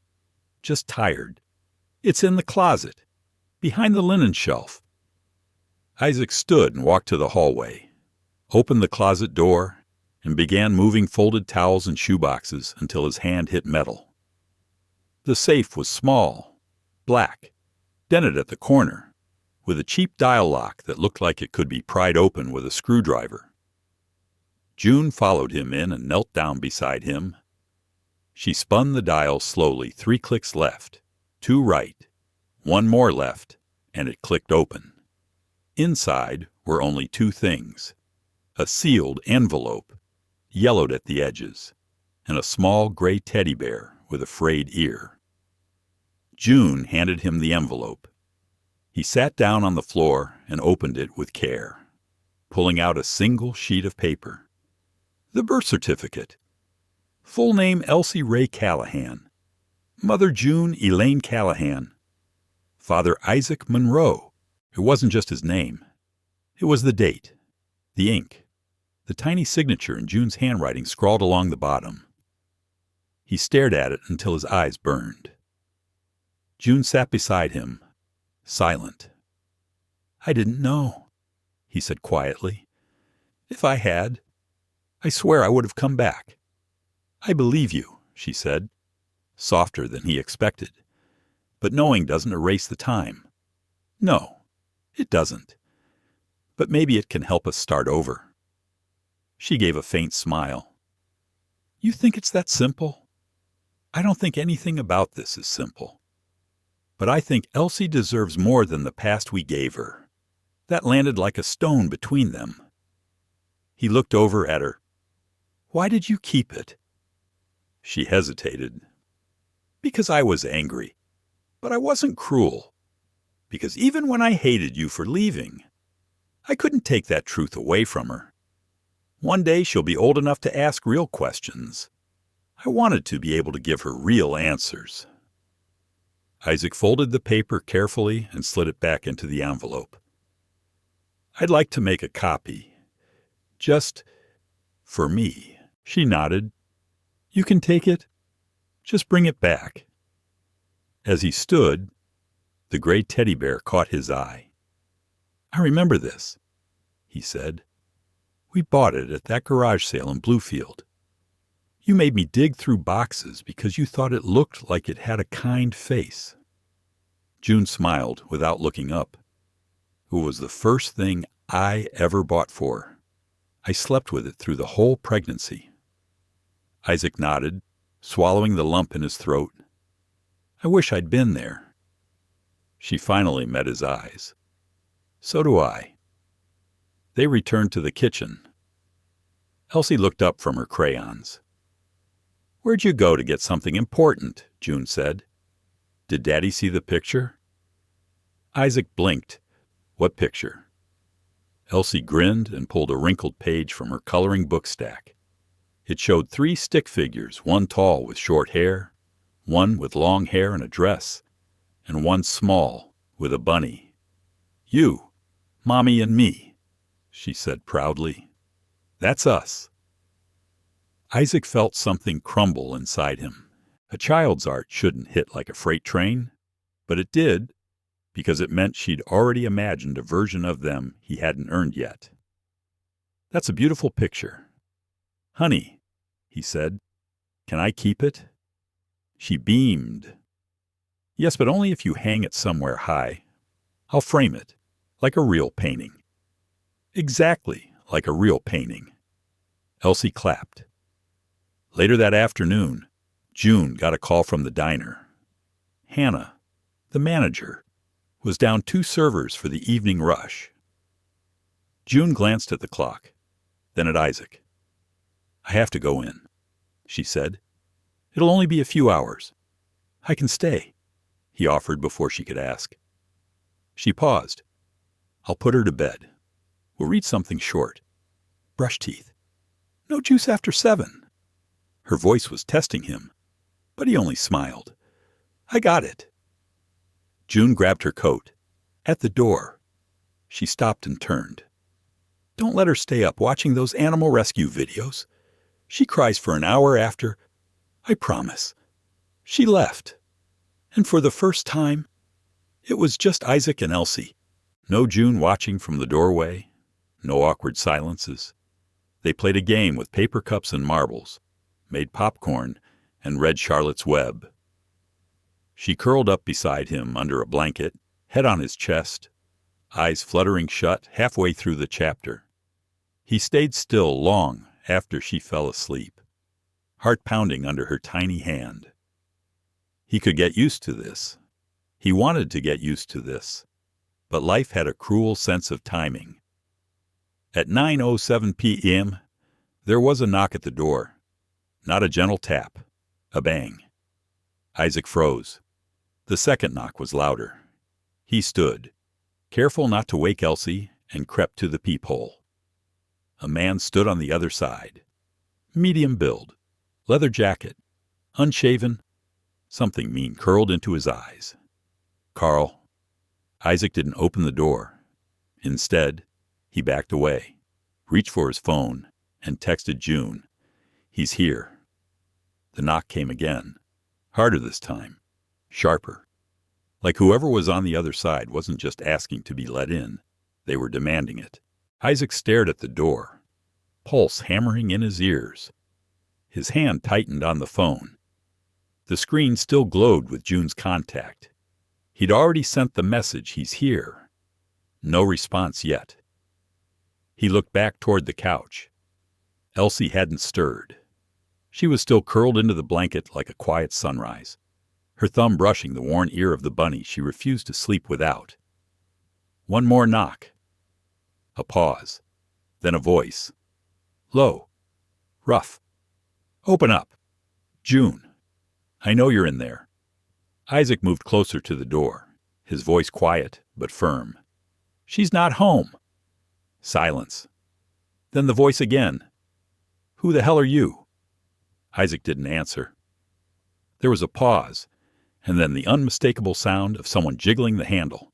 just tired. "It's in the closet, behind the linen shelf." Isaac stood and walked to the hallway, opened the closet door, and began moving folded towels and shoeboxes until his hand hit metal. The safe was small, black, dented at the corner, with a cheap dial lock that looked like it could be pried open with a screwdriver. June followed him in and knelt down beside him. She spun the dial slowly 3 clicks left, 2 right, 1 more left, and it clicked open. Inside were only 2 things: a sealed envelope, yellowed at the edges, and a small gray teddy bear with a frayed ear. June handed him the envelope. He sat down on the floor and opened it with care, pulling out a single sheet of paper. The birth certificate. Full name Elsie Ray Callahan. Mother June Elaine Callahan. Father Isaac Monroe. It wasn't just his name. It was the date, the ink, the tiny signature in June's handwriting scrawled along the bottom. He stared at it until his eyes burned. June sat beside him, silent. "I didn't know," he said quietly. "If I had, I swear I would have come back." "I believe you," she said, softer than he expected. "But knowing doesn't erase the time." "No, it doesn't. But maybe it can help us start over." She gave a faint smile. "You think it's that simple?" "I don't think anything about this is simple. But I think Elsie deserves more than the past we gave her. That landed like a stone between them." He looked over at her. "Why did you keep it?" She hesitated. "Because I was angry. But I wasn't cruel. Because even when I hated you for leaving, I couldn't take that truth away from her. One day she'll be old enough to ask real questions. I wanted to be able to give her real answers." Isaac folded the paper carefully and slid it back into the envelope. "I'd like to make a copy, Just for me. She nodded. You can take it. Just bring it back. As he stood, the gray teddy bear caught his eye. I remember this, he said. We bought it at that garage sale in Bluefield. You made me dig through boxes because you thought it looked like it had a kind face. June smiled without looking up. It was the first thing I ever bought for her. I slept with it through the whole pregnancy. Isaac nodded, swallowing the lump in his throat. I wish I'd been there. She finally met his eyes. So do I. They returned to the kitchen. Elsie looked up from her crayons. Where'd you go to get something important? June said. Did Daddy see the picture? Isaac blinked. What picture? Elsie grinned and pulled a wrinkled page from her coloring book stack. It showed 3 stick figures, one tall with short hair, one with long hair and a dress, and one small with a bunny. You, Mommy and me, she said proudly. That's us. Isaac felt something crumble inside him. A child's art shouldn't hit like a freight train, but it did, because it meant she'd already imagined a version of them he hadn't earned yet. That's a beautiful picture. Honey, he said, can I keep it? She beamed. Yes, but only if you hang it somewhere high. I'll frame it, like a real painting. Exactly like a real painting. Elsie clapped. Later that afternoon, June got a call from the diner. Hannah, the manager, was down 2 servers for the evening rush. June glanced at the clock, then at Isaac. I have to go in, she said. It'll only be a few hours. I can stay, he offered before she could ask. She paused. I'll put her to bed. We'll read something short. Brush teeth. No juice after 7. Her voice was testing him, but he only smiled. I got it. June grabbed her coat. At the door. She stopped and turned. Don't let her stay up watching those animal rescue videos. She cries for an hour after. I promise. She left. And for the first time, it was just Isaac and Elsie. No June watching from the doorway. No awkward silences. They played a game with paper cups and marbles, made popcorn, and read Charlotte's Web. She curled up beside him under a blanket, head on his chest, eyes fluttering shut halfway through the chapter. He stayed still long after she fell asleep, heart pounding under her tiny hand. He could get used to this. He wanted to get used to this, but life had a cruel sense of timing. At 9:07 p.m., there was a knock at the door. Not a gentle tap, a bang. Isaac froze. The second knock was louder. He stood, careful not to wake Elsie, and crept to the peephole. A man stood on the other side. Medium build, leather jacket, unshaven, something mean curled into his eyes. Carl. Isaac didn't open the door. Instead, he backed away, reached for his phone, and texted June. He's here. The knock came again. Harder this time. Sharper. Like whoever was on the other side wasn't just asking to be let in. They were demanding it. Isaac stared at the door, pulse hammering in his ears. His hand tightened on the phone. The screen still glowed with June's contact. He'd already sent the message, he's here. No response yet. He looked back toward the couch. Elsie hadn't stirred. She was still curled into the blanket like a quiet sunrise, her thumb brushing the worn ear of the bunny she refused to sleep without. One more knock. A pause. Then a voice. Low. Rough. Open up. June. I know you're in there. Isaac moved closer to the door, his voice quiet but firm. She's not home. Silence. Then the voice again. Who the hell are you? Isaac didn't answer. There was a pause, and then the unmistakable sound of someone jiggling the handle.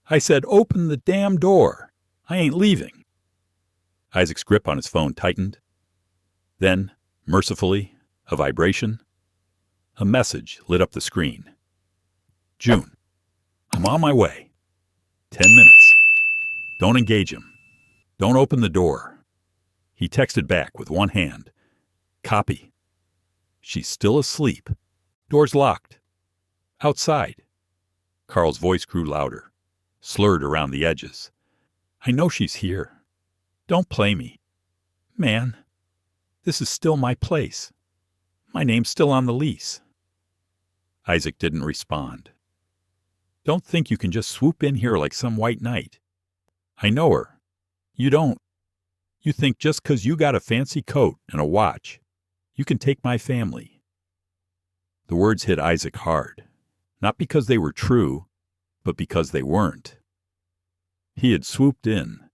I said, open the damn door. I ain't leaving. Isaac's grip on his phone tightened. Then, mercifully, a vibration. A message lit up the screen. June, I'm on my way. 10 minutes. Don't engage him. Don't open the door. He texted back with one hand. Copy. She's still asleep. Door's locked. Outside. Carl's voice grew louder, slurred around the edges. I know she's here. Don't play me. Man, this is still my place. My name's still on the lease. Isaac didn't respond. Don't think you can just swoop in here like some white knight. I know her. You don't. You think just 'cause you got a fancy coat and a watch, you can take my family. The words hit Isaac hard, not because they were true, but because they weren't. He had swooped in,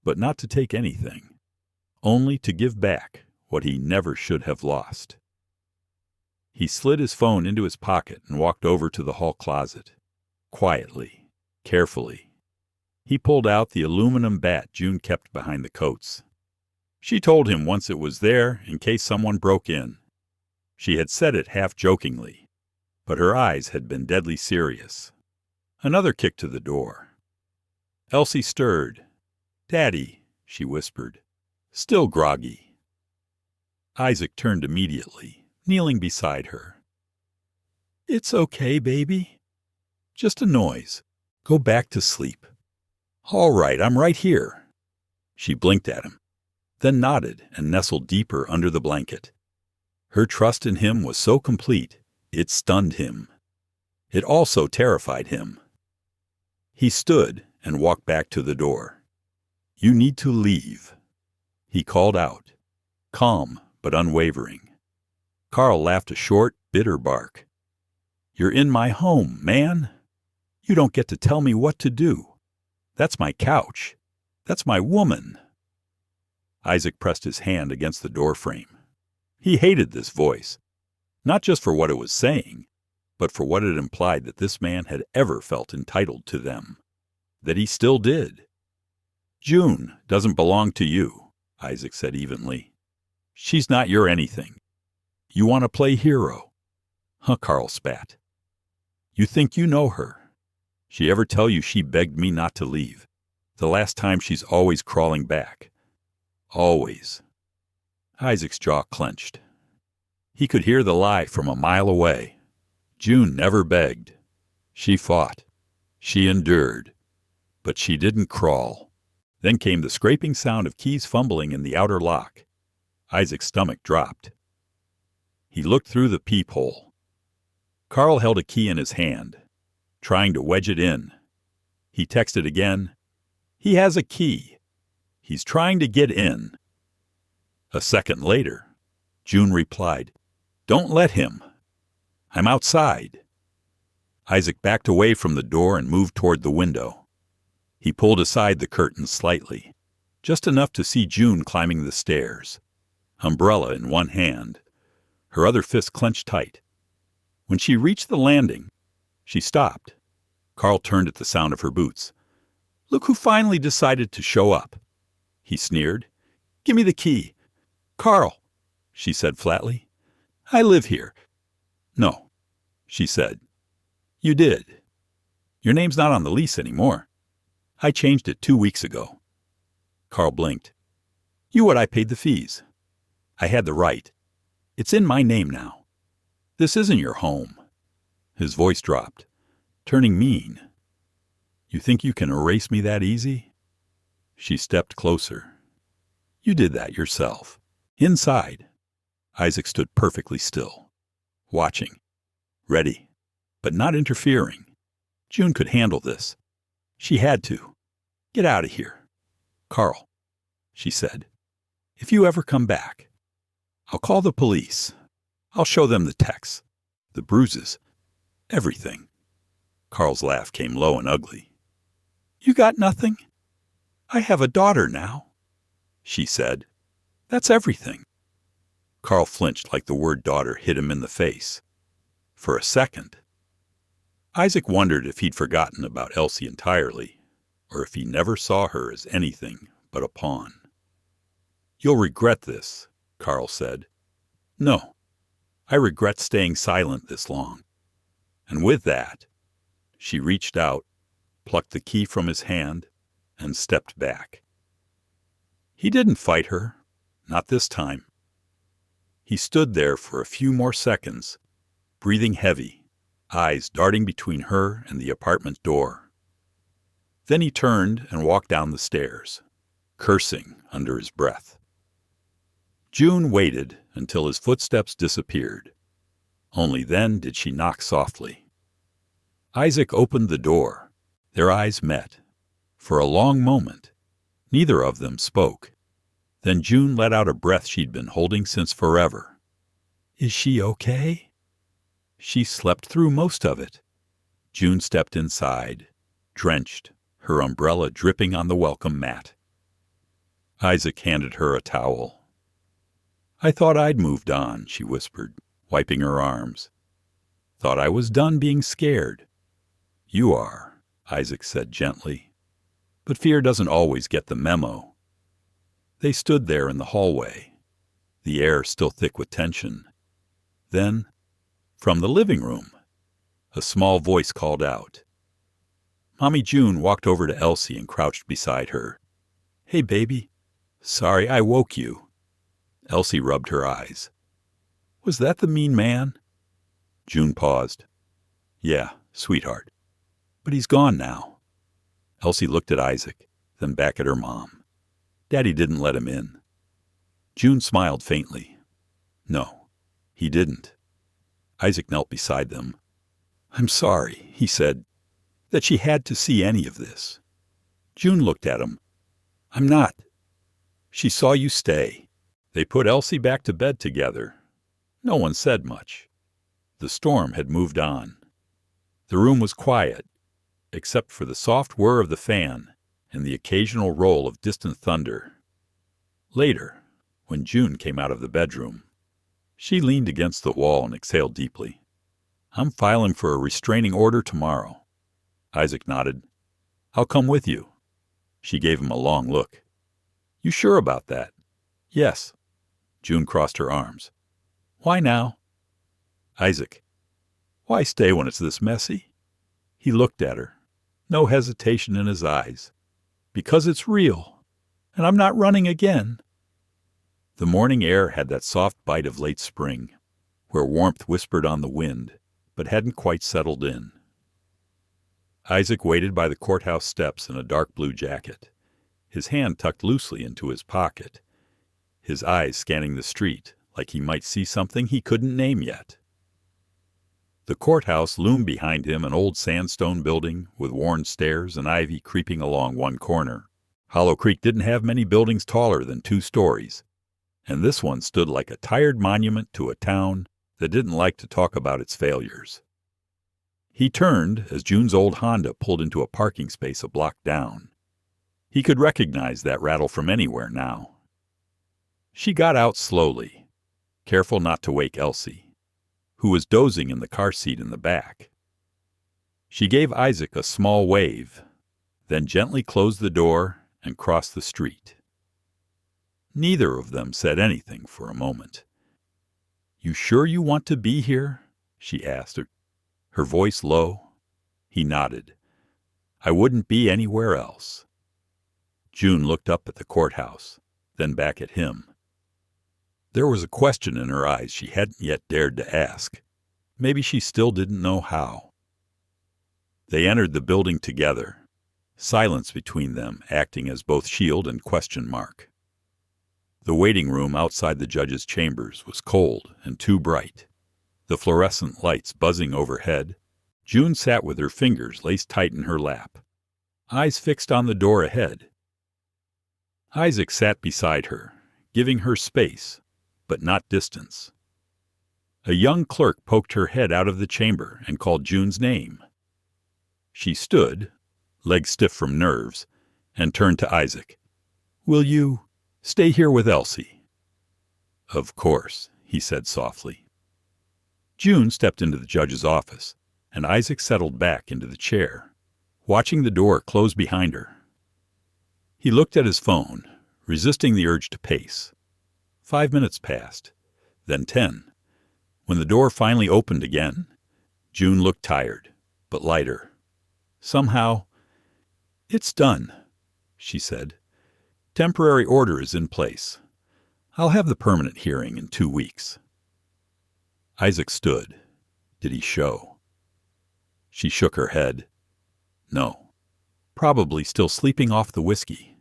but not to take anything, only to give back what he never should have lost. He slid his phone into his pocket and walked over to the hall closet. Quietly, carefully, he pulled out the aluminum bat June kept behind the coats. She told him once it was there in case someone broke in. She had said it half-jokingly, but her eyes had been deadly serious. Another kick to the door. Elsie stirred. Daddy, she whispered, still groggy. Isaac turned immediately, kneeling beside her. It's okay, baby. Just a noise. Go back to sleep. All right, I'm right here. She blinked at him, then nodded and nestled deeper under the blanket. Her trust in him was so complete, it stunned him. It also terrified him. He stood and walked back to the door. You need to leave, he called out, calm but unwavering. Carl laughed a short, bitter bark. You're in my home, man. You don't get to tell me what to do. That's my couch. That's my woman. Isaac pressed his hand against the doorframe. He hated this voice, not just for what it was saying, but for what it implied that this man had ever felt entitled to them, that he still did. June doesn't belong to you, Isaac said evenly. She's not your anything. You want to play hero? Huh, Carl spat. You think you know her. She ever tell you she begged me not to leave? The last time she's always crawling back. Always. Isaac's jaw clenched. He could hear the lie from a mile away. June never begged. She fought. She endured. But she didn't crawl. Then came the scraping sound of keys fumbling in the outer lock. Isaac's stomach dropped. He looked through the peephole. Carl held a key in his hand, trying to wedge it in. He texted again. He has a key. He's trying to get in. A second later, June replied, Don't let him. I'm outside. Isaac backed away from the door and moved toward the window. He pulled aside the curtains slightly, just enough to see June climbing the stairs, umbrella in one hand, her other fist clenched tight. When she reached the landing, she stopped. Carl turned at the sound of her boots. Look who finally decided to show up, he sneered. Give me the key. Carl, she said flatly. I live here. No, she said. You did. Your name's not on the lease anymore. I changed it 2 weeks ago. Carl blinked. You what I paid the fees. I had the right. It's in my name now. This isn't your home. His voice dropped, turning mean. You think you can erase me that easy? She stepped closer. You did that yourself. Inside. Isaac stood perfectly still, watching, ready, but not interfering. June could handle this. She had to. Get out of here. Carl, she said, if you ever come back, I'll call the police. I'll show them the texts, the bruises, everything. Carl's laugh came low and ugly. You got nothing? I have a daughter now, she said. That's everything. Carl flinched like the word daughter hit him in the face. For a second. Isaac wondered if he'd forgotten about Elsie entirely, or if he never saw her as anything but a pawn. "You'll regret this," Carl said. "No, I regret staying silent this long." And with that, she reached out, plucked the key from his hand, and stepped back. He didn't fight her, not this time. He stood there for a few more seconds, breathing heavy, eyes darting between her and the apartment door. Then he turned and walked down the stairs, cursing under his breath. June waited until his footsteps disappeared. Only then did she knock softly. Isaac opened the door. Their eyes met. For a long moment, neither of them spoke. Then June let out a breath she'd been holding since forever. "Is she okay?" "She slept through most of it." June stepped inside, drenched, her umbrella dripping on the welcome mat. Isaac handed her a towel. "I thought I'd moved on," she whispered, wiping her arms. "Thought I was done being scared." "You are," Isaac said gently. "But fear doesn't always get the memo." They stood there in the hallway, the air still thick with tension. Then, from the living room, a small voice called out. Mommy June walked over to Elsie and crouched beside her. "Hey, baby. Sorry I woke you." Elsie rubbed her eyes. "Was that the mean man?" June paused. "Yeah, sweetheart. But he's gone now." Elsie looked at Isaac, then back at her mom. "Daddy didn't let him in." June smiled faintly. "No, he didn't." Isaac knelt beside them. "I'm sorry," he said, "that she had to see any of this." June looked at him. "I'm not." "She saw you stay." They put Elsie back to bed together. No one said much. The storm had moved on. The room was quiet, except for the soft whir of the fan and the occasional roll of distant thunder. Later, when June came out of the bedroom, she leaned against the wall and exhaled deeply. "I'm filing for a restraining order tomorrow." Isaac nodded. "I'll come with you." She gave him a long look. "You sure about that?" "Yes." June crossed her arms. "Why now?" "Isaac, why stay when it's this messy?" He looked at her, no hesitation in his eyes. "Because it's real, and I'm not running again." The morning air had that soft bite of late spring, where warmth whispered on the wind, but hadn't quite settled in. Isaac waited by the courthouse steps in a dark blue jacket, his hand tucked loosely into his pocket, his eyes scanning the street like he might see something he couldn't name yet. The courthouse loomed behind him, an old sandstone building with worn stairs and ivy creeping along one corner. Hollow Creek didn't have many buildings taller than 2 stories, and this one stood like a tired monument to a town that didn't like to talk about its failures. He turned as June's old Honda pulled into a parking space a block down. He could recognize that rattle from anywhere now. She got out slowly, careful not to wake Elsie, who was dozing in the car seat in the back. She gave Isaac a small wave, then gently closed the door and crossed the street. Neither of them said anything for a moment. "You sure you want to be here?" she asked, her voice low. He nodded. "I wouldn't be anywhere else." June looked up at the courthouse, then back at him. There was a question in her eyes she hadn't yet dared to ask. Maybe she still didn't know how. They entered the building together, silence between them acting as both shield and question mark. The waiting room outside the judge's chambers was cold and too bright, the fluorescent lights buzzing overhead. June sat with her fingers laced tight in her lap, eyes fixed on the door ahead. Isaac sat beside her, giving her space, but not distance. A young clerk poked her head out of the chamber and called June's name. She stood, legs stiff from nerves, and turned to Isaac. "Will you stay here with Elsie?" "Of course," he said softly. June stepped into the judge's office, and Isaac settled back into the chair, watching the door close behind her. He looked at his phone, resisting the urge to pace. 5 minutes passed, then 10. When the door finally opened again, June looked tired, but lighter. Somehow, "It's done," she said. "Temporary order is in place. I'll have the permanent hearing in 2 weeks." Isaac stood. Did he show? She shook her head. No. Probably still sleeping off the whiskey.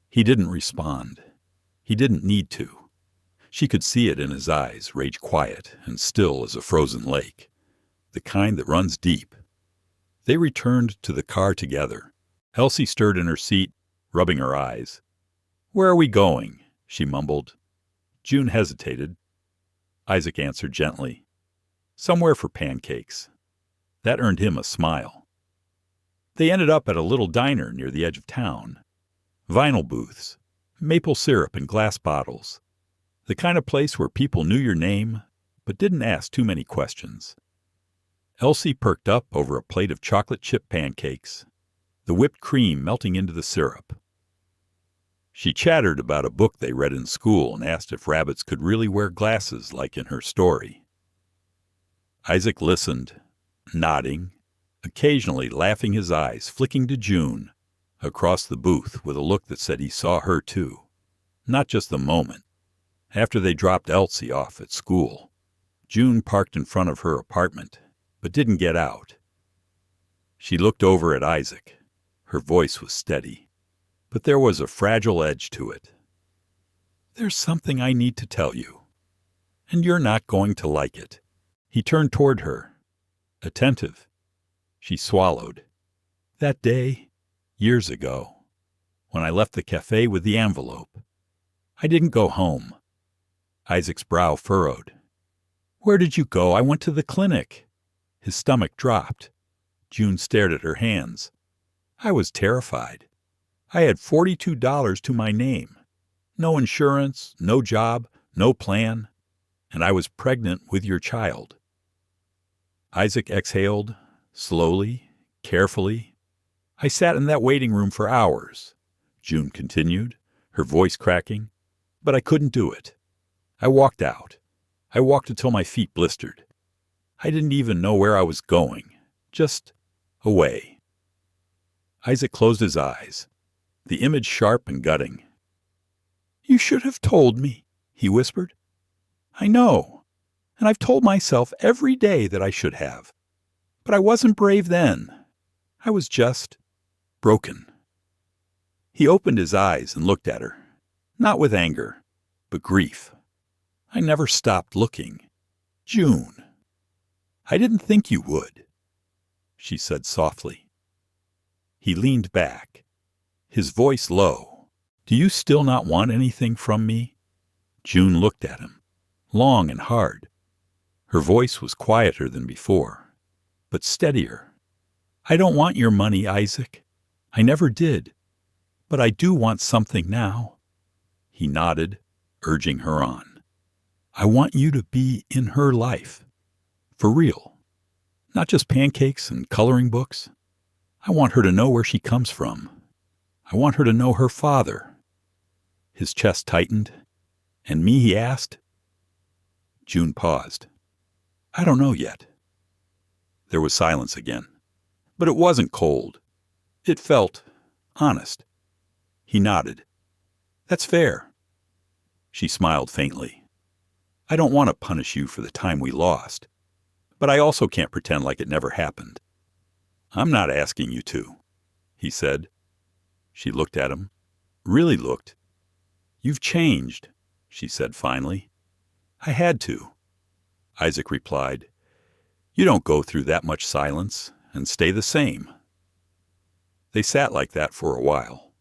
He didn't respond. He didn't need to. She could see it in his eyes, rage quiet and still as a frozen lake, the kind that runs deep. They returned to the car together. Elsie stirred in her seat, rubbing her eyes. "Where are we going?" she mumbled. June hesitated. Isaac answered gently, "Somewhere for pancakes." That earned him a smile. They ended up at a little diner near the edge of town. Vinyl booths, maple syrup in glass bottles. The kind of place where people knew your name, but didn't ask too many questions. Elsie perked up over a plate of chocolate chip pancakes, the whipped cream melting into the syrup. She chattered about a book they read in school and asked if rabbits could really wear glasses like in her story. Isaac listened, nodding, occasionally laughing his eyes, flicking to June, across the booth with a look that said he saw her too. Not just the moment. After they dropped Elsie off at school, June parked in front of her apartment, but didn't get out. She looked over at Isaac. Her voice was steady, but there was a fragile edge to it. "There's something I need to tell you, and you're not going to like it." He turned toward her, attentive. She swallowed. "That day, years ago, when I left the cafe with the envelope, I didn't go home." Isaac's brow furrowed. "Where did you go?" "I went to the clinic." His stomach dropped. June stared at her hands. "I was terrified. I had $42 to my name. No insurance, no job, no plan, and I was pregnant with your child." Isaac exhaled, slowly, carefully. "I sat in that waiting room for hours," June continued, her voice cracking, "but I couldn't do it. I walked out. I walked until my feet blistered. I didn't even know where I was going, just away." Isaac closed his eyes, the image sharp and gutting. "You should have told me," he whispered. "I know, and I've told myself every day that I should have. But I wasn't brave then. I was just broken." He opened his eyes and looked at her, not with anger, but grief. "I never stopped looking. June." "I didn't think you would," she said softly. He leaned back, his voice low. "Do you still not want anything from me?" June looked at him, long and hard. Her voice was quieter than before, but steadier. "I don't want your money, Isaac. I never did. But I do want something now." He nodded, urging her on. "I want you to be in her life. For real. Not just pancakes and coloring books. I want her to know where she comes from. I want her to know her father." His chest tightened. "And me?" he asked. June paused. "I don't know yet." There was silence again. But it wasn't cold. It felt honest. He nodded. "That's fair." She smiled faintly. "I don't want to punish you for the time we lost, but I also can't pretend like it never happened." "I'm not asking you to," he said. She looked at him, really looked. "You've changed," she said finally. "I had to." Isaac replied, "You don't go through that much silence and stay the same." They sat like that for a while,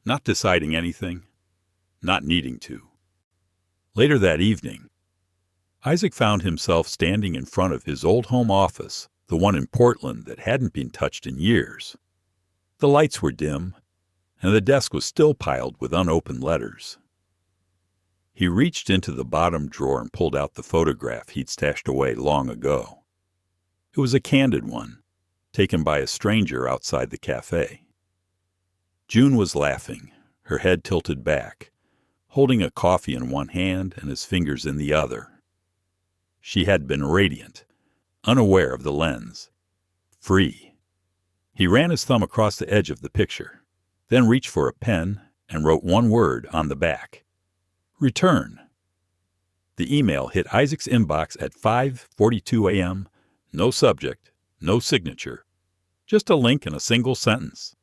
not deciding anything, not needing to. Later that evening, Isaac found himself standing in front of his old home office, the one in Portland that hadn't been touched in years. The lights were dim, and the desk was still piled with unopened letters. He reached into the bottom drawer and pulled out the photograph he'd stashed away long ago. It was a candid one, taken by a stranger outside the cafe. June was laughing, her head tilted back, holding a coffee in one hand and his fingers in the other. She had been radiant, unaware of the lens, free. He ran his thumb across the edge of the picture, then reached for a pen and wrote one word on the back. Return. The email hit Isaac's inbox at 5:42 a.m., no subject, no signature, just a link and a single sentence.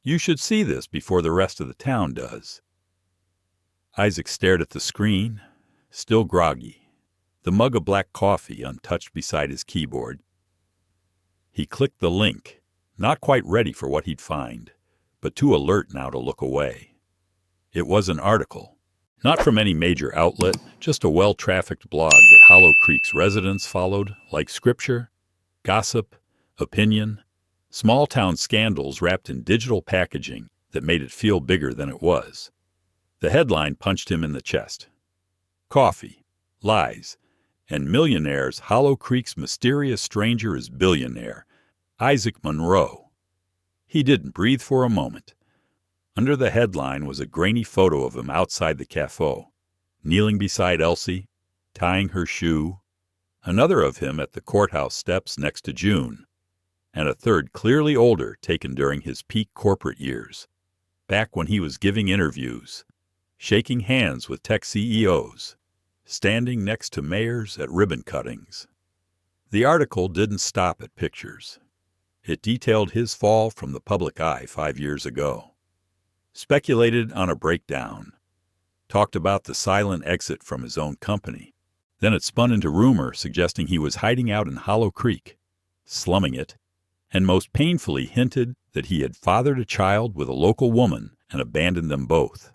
You should see this before the rest of the town does. Isaac stared at the screen, still groggy, the mug of black coffee untouched beside his keyboard. He clicked the link, not quite ready for what he'd find, but too alert now to look away. It was an article, not from any major outlet, just a well-trafficked blog that Hollow Creek's residents followed, like scripture, gossip, opinion, small-town scandals wrapped in digital packaging that made it feel bigger than it was. The headline punched him in the chest. Coffee, lies, and millionaires. Hollow Creek's mysterious stranger is billionaire, Isaac Monroe. He didn't breathe for a moment. Under the headline was a grainy photo of him outside the cafe, kneeling beside Elsie, tying her shoe, another of him at the courthouse steps next to June, and a third clearly older taken during his peak corporate years, back when he was giving interviews, shaking hands with tech CEOs, standing next to mayors at ribbon cuttings. The article didn't stop at pictures. It detailed his fall from the public eye 5 years ago, speculated on a breakdown, talked about the silent exit from his own company. Then it spun into rumor suggesting he was hiding out in Hollow Creek, slumming it, and most painfully hinted that he had fathered a child with a local woman and abandoned them both.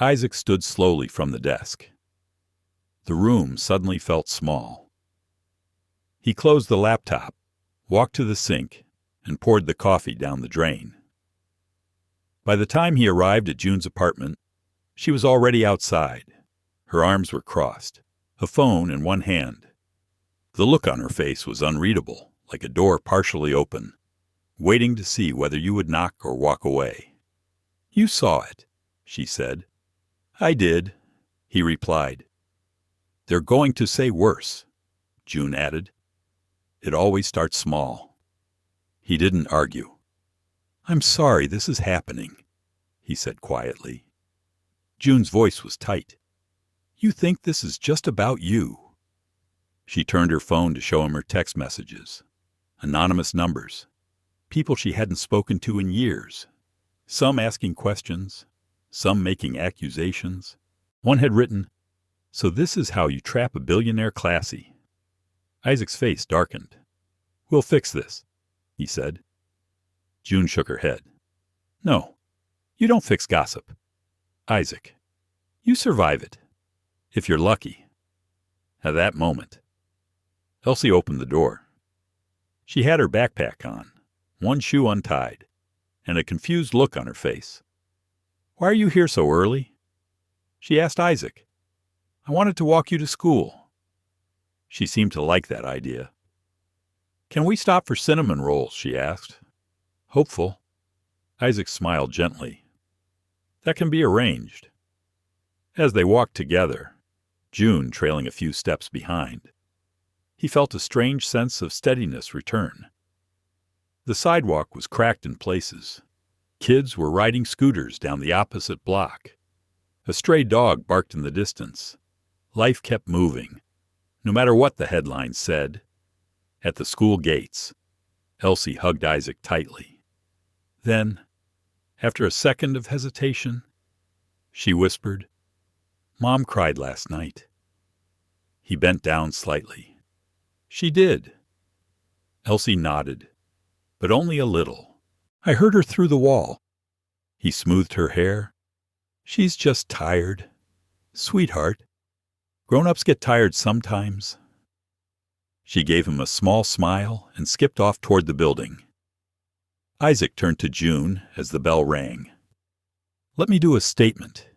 Isaac stood slowly from the desk. The room suddenly felt small. He closed the laptop, walked to the sink, and poured the coffee down the drain. By the time he arrived at June's apartment, she was already outside. Her arms were crossed, a phone in one hand. The look on her face was unreadable, like a door partially open, waiting to see whether you would knock or walk away. You saw it, she said. I did, he replied. They're going to say worse, June added. It always starts small. He didn't argue. I'm sorry this is happening, he said quietly. June's voice was tight. You think this is just about you. She turned her phone to show him her text messages. Anonymous numbers. People she hadn't spoken to in years. Some asking questions. Some making accusations. One had written, "So this is how you trap a billionaire classy." Isaac's face darkened. We'll fix this, he said. June shook her head. No, you don't fix gossip. Isaac, you survive it. If you're lucky. At that moment, Elsie opened the door. She had her backpack on, one shoe untied, and a confused look on her face. Why are you here so early? She asked Isaac. I wanted to walk you to school. She seemed to like that idea. Can we stop for cinnamon rolls? She asked. Hopeful. Isaac smiled gently. That can be arranged. As they walked together, June trailing a few steps behind, he felt a strange sense of steadiness return. The sidewalk was cracked in places. Kids were riding scooters down the opposite block. A stray dog barked in the distance. Life kept moving, no matter what the headlines said. At the school gates, Elsie hugged Isaac tightly. Then, after a second of hesitation, she whispered, Mom cried last night. He bent down slightly. She did. Elsie nodded, but only a little. I heard her through the wall. He smoothed her hair. She's just tired. Sweetheart. Grown-ups get tired sometimes. She gave him a small smile and skipped off toward the building. Isaac turned to June as the bell rang. Let me do a statement,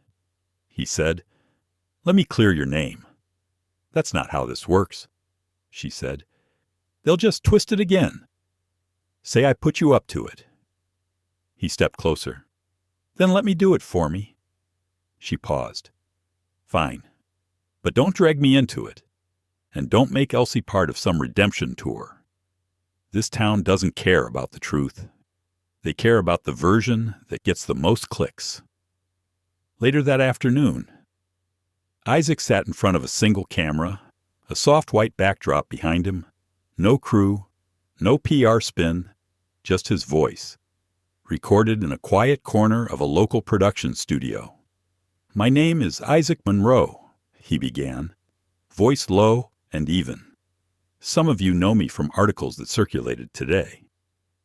he said. Let me clear your name. That's not how this works, she said. They'll just twist it again. Say I put you up to it. He stepped closer. Then let me do it for me. She paused. Fine. But don't drag me into it. And don't make Elsie part of some redemption tour. This town doesn't care about the truth. They care about the version that gets the most clicks. Later that afternoon, Isaac sat in front of a single camera, a soft white backdrop behind him, no crew, no PR spin, just his voice, recorded in a quiet corner of a local production studio. "My name is Isaac Monroe," he began, voice low and even. "Some of you know me from articles that circulated today.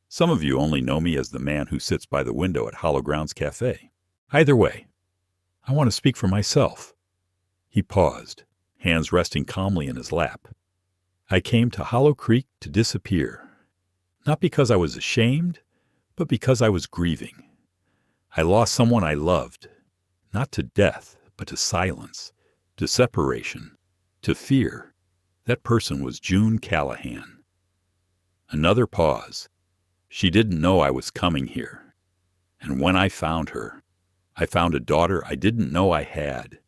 Some of you only know me as the man who sits by the window at Hollow Grounds Cafe. Either way, I want to speak for myself." He paused, hands resting calmly in his lap. "I came to Hollow Creek to disappear. Not because I was ashamed, but because I was grieving. I lost someone I loved, not to death, but to silence, to separation, to fear. That person was June Callahan." Another pause. "She didn't know I was coming here. And when I found her, I found a daughter I didn't know I had.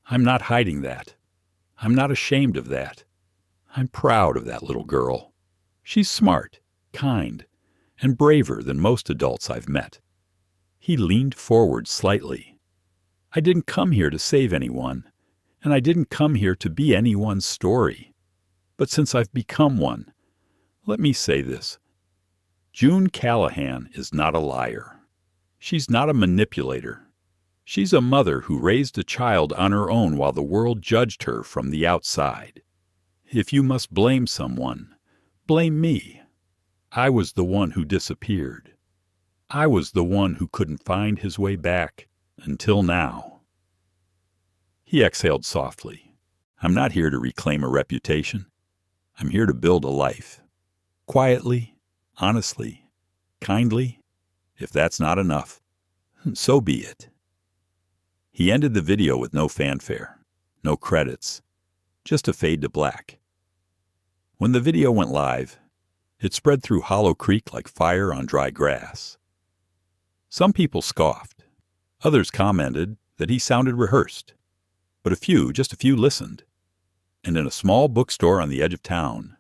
I'm not hiding that. I'm not ashamed of that. I'm proud of that little girl. She's smart, kind, and braver than most adults I've met." He leaned forward slightly. "I didn't come here to save anyone, and I didn't come here to be anyone's story. But since I've become one, let me say this. June Callahan is not a liar. She's not a manipulator. She's a mother who raised a child on her own while the world judged her from the outside. If you must blame someone, blame me. I was the one who disappeared. I was the one who couldn't find his way back until now." He exhaled softly. "I'm not here to reclaim a reputation. I'm here to build a life. Quietly, honestly, kindly. If that's not enough, so be it." He ended the video with no fanfare, no credits, just a fade to black. When the video went live, it spread through Hollow Creek like fire on dry grass. Some people scoffed. Others commented that he sounded rehearsed. But just a few listened. And in a small bookstore on the edge of town,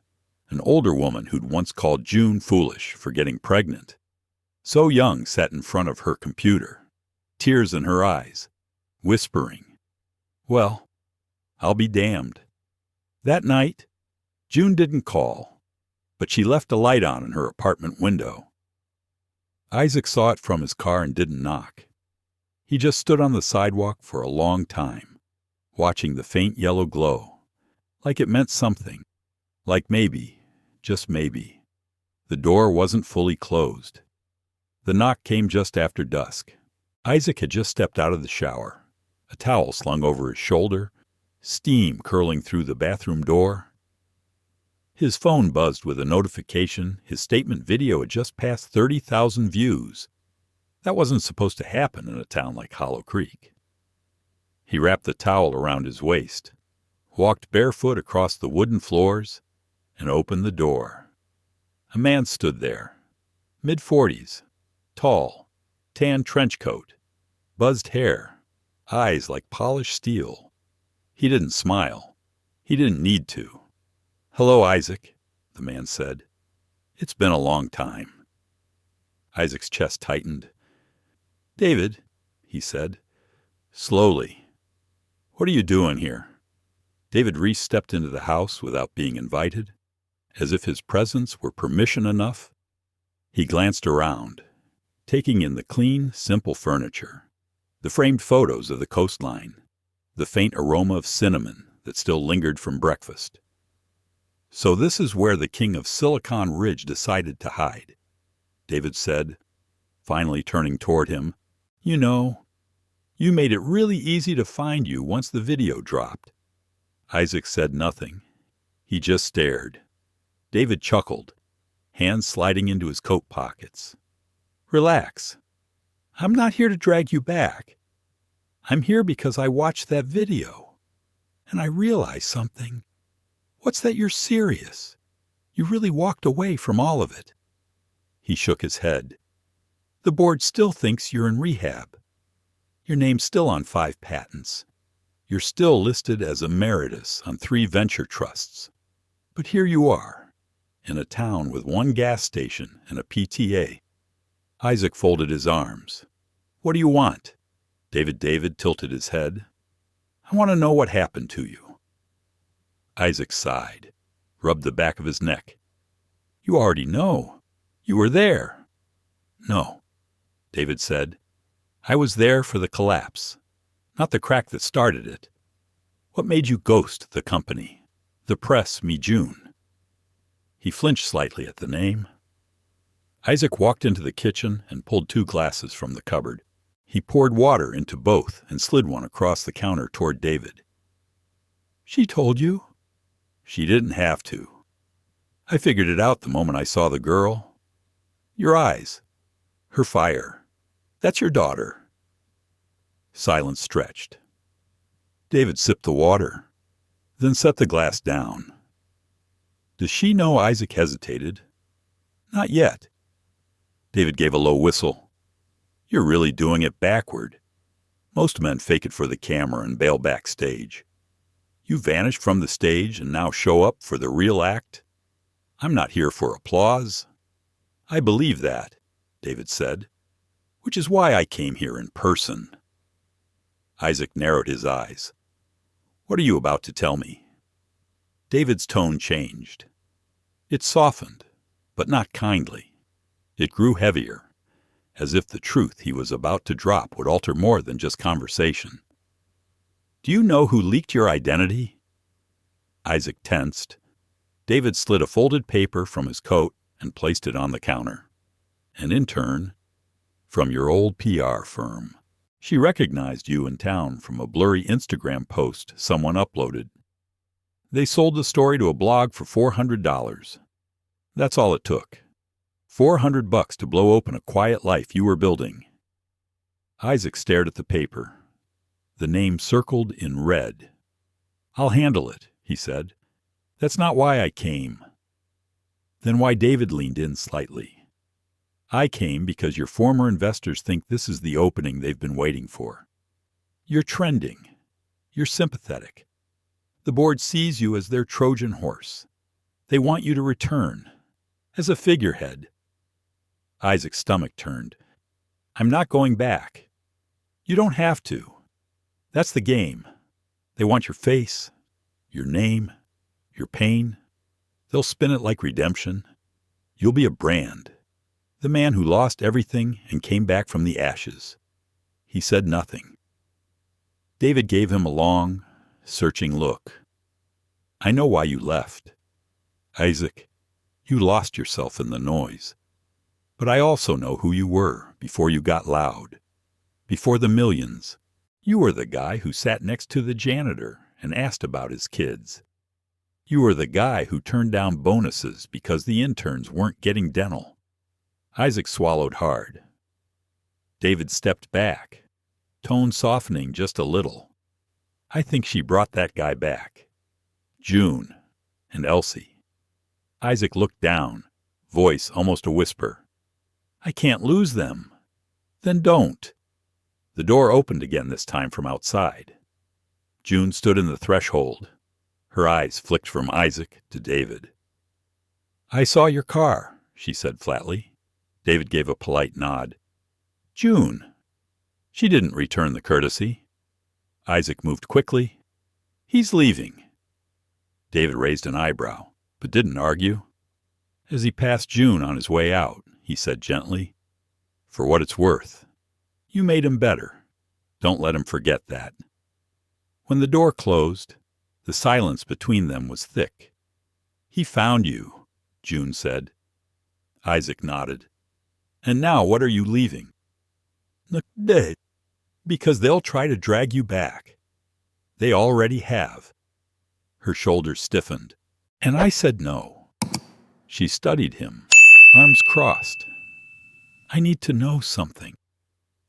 an older woman who'd once called June foolish for getting pregnant, so young, sat in front of her computer, tears in her eyes, whispering, "Well, I'll be damned." That night, June didn't call, but she left a light on in her apartment window. Isaac saw it from his car and didn't knock. He just stood on the sidewalk for a long time, watching the faint yellow glow, like it meant something, like maybe, just maybe, the door wasn't fully closed. The knock came just after dusk. Isaac had just stepped out of the shower, a towel slung over his shoulder, steam curling through the bathroom door. His phone buzzed with a notification his statement video had just passed 30,000 views. That wasn't supposed to happen in a town like Hollow Creek. He wrapped the towel around his waist, walked barefoot across the wooden floors, and opened the door. A man stood there, mid-40s, tall, tan trench coat, buzzed hair, eyes like polished steel. He didn't smile. He didn't need to. "Hello, Isaac," the man said. "It's been a long time." Isaac's chest tightened. "David," he said, slowly, "what are you doing here?" David Reese stepped into the house without being invited, as if his presence were permission enough. He glanced around, taking in the clean, simple furniture, the framed photos of the coastline, the faint aroma of cinnamon that still lingered from breakfast. "So this is where the king of Silicon Ridge decided to hide," David said, finally turning toward him. "You know, you made it really easy to find you once the video dropped." Isaac said nothing. He just stared. David chuckled, hands sliding into his coat pockets. "Relax. I'm not here to drag you back. I'm here because I watched that video, and I realized something. What's that you're serious? You really walked away from all of it." He shook his head. The board still thinks you're in rehab. Your name's still on 5 patents. You're still listed as emeritus on 3 venture trusts. But here you are, in a town with 1 gas station and a PTA. Isaac folded his arms. What do you want? David tilted his head. I want to know what happened to you. Isaac sighed, rubbed the back of his neck. You already know. You were there. No, David said. I was there for the collapse, not the crack that started it. What made you ghost the company? The press, me June. He flinched slightly at the name. Isaac walked into the kitchen and pulled 2 glasses from the cupboard. He poured water into both and slid one across the counter toward David. She told you? She didn't have to. I figured it out the moment I saw the girl. Your eyes. Her fire. That's your daughter. Silence stretched. David sipped the water, then set the glass down. Does she know Isaac hesitated? Not yet. David gave a low whistle. You're really doing it backward. Most men fake it for the camera and bail backstage. You vanish from the stage and now show up for the real act? I'm not here for applause. I believe that, David said, which is why I came here in person. Isaac narrowed his eyes. What are you about to tell me? David's tone changed. It softened, but not kindly. It grew heavier, as if the truth he was about to drop would alter more than just conversation. Do you know who leaked your identity? Isaac tensed. David slid a folded paper from his coat and placed it on the counter. An intern from your old PR firm. She recognized you in town from a blurry Instagram post someone uploaded. They sold the story to a blog for $400. That's all it took. $400 to blow open a quiet life you were building. Isaac stared at the paper. The name circled in red. I'll handle it, he said. That's not why I came. Then why? David leaned in slightly. I came because your former investors think this is the opening they've been waiting for. You're trending. You're sympathetic. The board sees you as their Trojan horse. They want you to return, as a figurehead. Isaac's stomach turned. I'm not going back. You don't have to. That's the game. They want your face, your name, your pain. They'll spin it like redemption. You'll be a brand. The man who lost everything and came back from the ashes. He said nothing. David gave him a long, searching look. I know why you left. Isaac, you lost yourself in the noise. But I also know who you were before you got loud. Before the millions. You were the guy who sat next to the janitor and asked about his kids. You were the guy who turned down bonuses because the interns weren't getting dental. Isaac swallowed hard. David stepped back, tone softening just a little. I think she brought that guy back. June and Elsie. Isaac looked down, voice almost a whisper. I can't lose them. Then don't. The door opened again, this time from outside. June stood in the threshold. Her eyes flicked from Isaac to David. I saw your car, she said flatly. David gave a polite nod. June. She didn't return the courtesy. Isaac moved quickly. He's leaving. David raised an eyebrow, but didn't argue. As he passed June on his way out, he said gently, for what it's worth, you made him better. Don't let him forget that. When the door closed, the silence between them was thick. He found you, June said. Isaac nodded. And now what are you leaving? Dead. Because they'll try to drag you back. They already have. Her shoulders stiffened. And I said no. She studied him, arms crossed. I need to know something,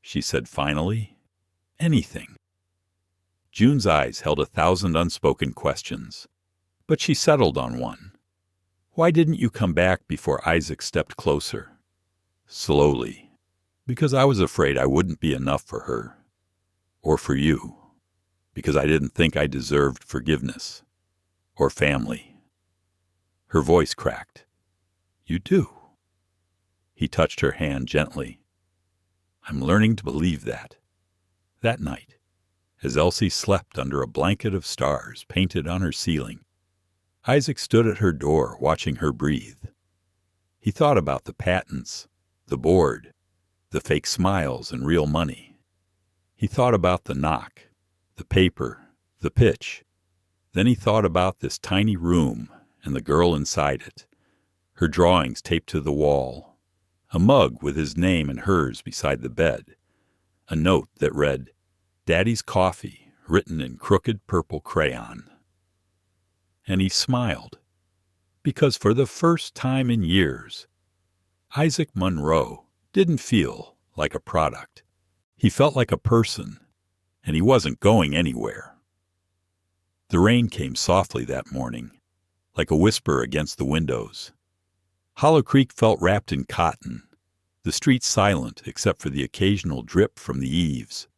she said finally. Anything. June's eyes held 1,000 unspoken questions, but she settled on one. Why didn't you come back before Isaac stepped closer? Slowly. Because I was afraid I wouldn't be enough for her. Or for you. Because I didn't think I deserved forgiveness. Or family. Her voice cracked. You do. He touched her hand gently. I'm learning to believe that. That night, as Elsie slept under a blanket of stars painted on her ceiling, Isaac stood at her door watching her breathe. He thought about the patents, the board, the fake smiles and real money. He thought about the knock, the paper, the pitch. Then he thought about this tiny room and the girl inside it, her drawings taped to the wall, a mug with his name and hers beside the bed, a note that read, Daddy's Coffee, written in crooked purple crayon. And he smiled, because for the first time in years, Isaac Monroe didn't feel like a product. He felt like a person, and he wasn't going anywhere. The rain came softly that morning, like a whisper against the windows. Hollow Creek felt wrapped in cotton, the streets silent except for the occasional drip from the eaves.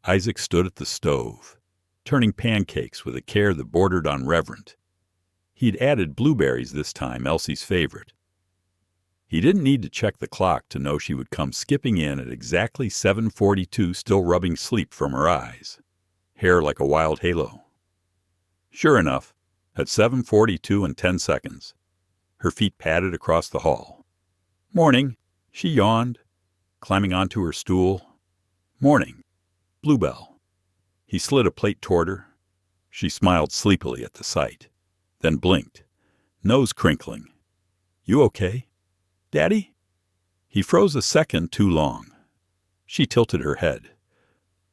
Isaac stood at the stove, turning pancakes with a care that bordered on reverent. He'd added blueberries this time, Elsie's favorite. He didn't need to check the clock to know she would come skipping in at exactly 7:42, still rubbing sleep from her eyes, hair like a wild halo. Sure enough, at 7:42 and 10 seconds, her feet padded across the hall. Morning, she yawned, climbing onto her stool. Morning, Bluebell. He slid a plate toward her. She smiled sleepily at the sight, then blinked, nose crinkling. You okay, Daddy? He froze a second too long. She tilted her head.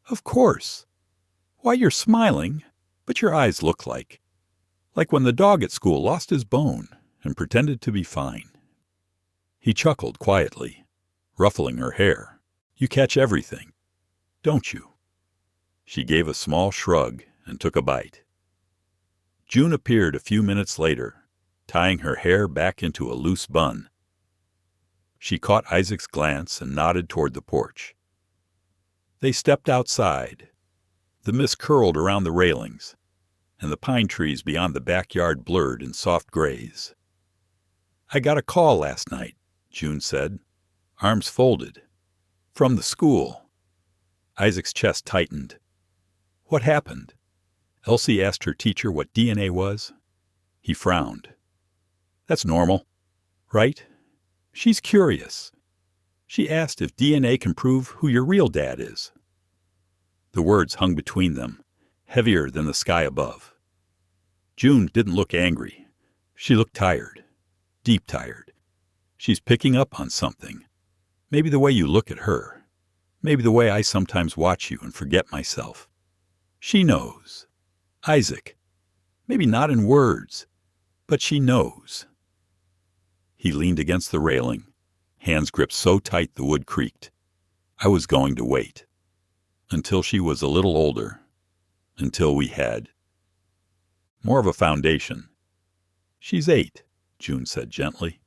Of course. Why, you're smiling, but your eyes look like when the dog at school lost his bone and pretended to be fine. He chuckled quietly, ruffling her hair. You catch everything, don't you? She gave a small shrug and took a bite. June appeared a few minutes later, tying her hair back into a loose bun. She caught Isaac's glance and nodded toward the porch. They stepped outside. The mist curled around the railings, and the pine trees beyond the backyard blurred in soft grays. I got a call last night, June said, arms folded. From the school. Isaac's chest tightened. What happened? Elsie asked her teacher what DNA was. He frowned. That's normal, right? She's curious. She asked if DNA can prove who your real dad is. The words hung between them, heavier than the sky above. June didn't look angry. She looked tired, deep tired. She's picking up on something. Maybe the way you look at her. Maybe the way I sometimes watch you and forget myself. She knows. Isaac. Maybe not in words, but she knows. He leaned against the railing, hands gripped so tight the wood creaked. I was going to wait. Until she was a little older. Until we had more of a foundation. She's 8, June said gently.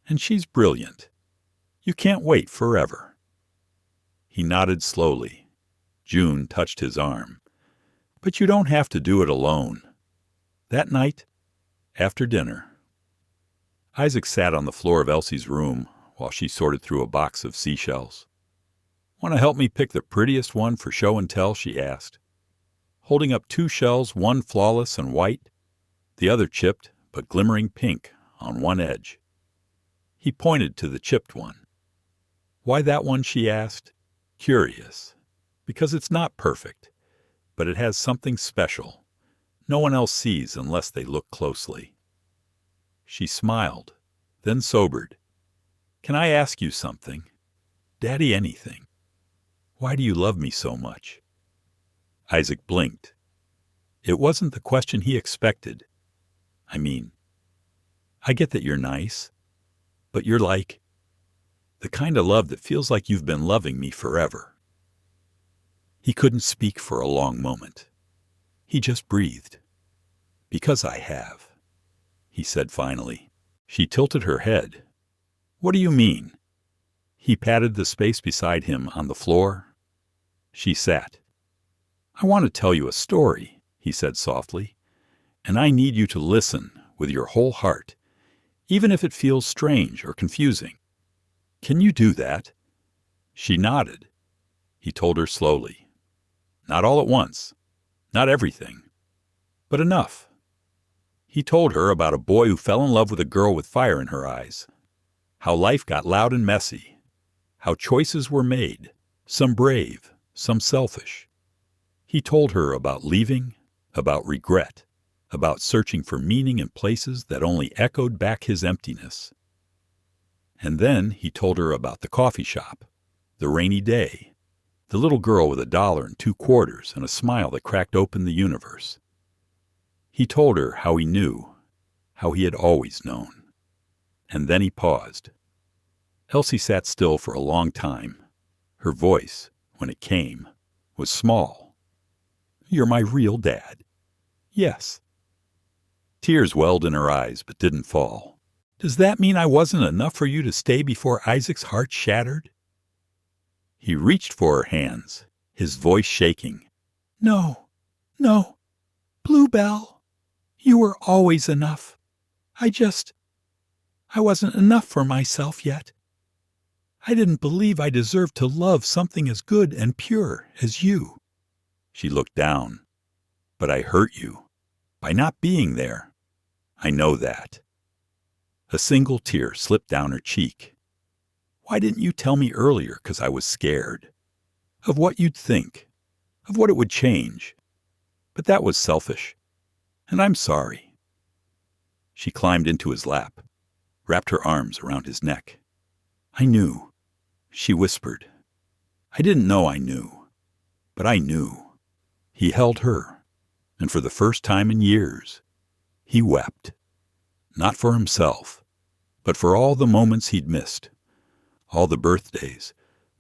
And she's brilliant. You can't wait forever. He nodded slowly. June touched his arm. But you don't have to do it alone. That night, after dinner, Isaac sat on the floor of Elsie's room while she sorted through a box of seashells. Want to help me pick the prettiest one for show and tell? She asked, holding up 2 shells, one flawless and white, the other chipped but glimmering pink on one edge. He pointed to the chipped one. Why that one? She asked, curious. Because it's not perfect, but it has something special. No one else sees unless they look closely. She smiled, then sobered. Can I ask you something? Daddy, anything. Why do you love me so much? Isaac blinked. It wasn't the question he expected. I mean, I get that you're nice, but you're like the kind of love that feels like you've been loving me forever. He couldn't speak for a long moment. He just breathed. Because I have, he said finally. She tilted her head. What do you mean? He patted the space beside him on the floor. She sat. "I want to tell you a story," he said softly, "and I need you to listen with your whole heart, even if it feels strange or confusing. Can you do that?" She nodded. He told her slowly. Not all at once, not everything, but enough. He told her about a boy who fell in love with a girl with fire in her eyes, how life got loud and messy, how choices were made, some brave, some selfish. He told her about leaving, about regret, about searching for meaning in places that only echoed back his emptiness. And then he told her about the coffee shop, the rainy day, the little girl with $1.02 and a smile that cracked open the universe. He told her how he knew, how he had always known. And then he paused. Elsie sat still for a long time. Her voice, when it came, was small. "You're my real dad." "Yes." Tears welled in her eyes but didn't fall. "Does that mean I wasn't enough for you to stay before Isaac's heart shattered?" He reached for her hands, his voice shaking. "No, no, Bluebell, you were always enough. I wasn't enough for myself yet. I didn't believe I deserved to love something as good and pure as you." She looked down. "But I hurt you by not being there. I know that." A single tear slipped down her cheek. "Why didn't you tell me earlier? 'Cause I was scared. Of what you'd think. Of what it would change. But that was selfish. And I'm sorry." She climbed into his lap, wrapped her arms around his neck. "I knew," she whispered. "I didn't know I knew. But I knew." He held her, and for the first time in years, he wept. Not for himself, but for all the moments he'd missed. All the birthdays,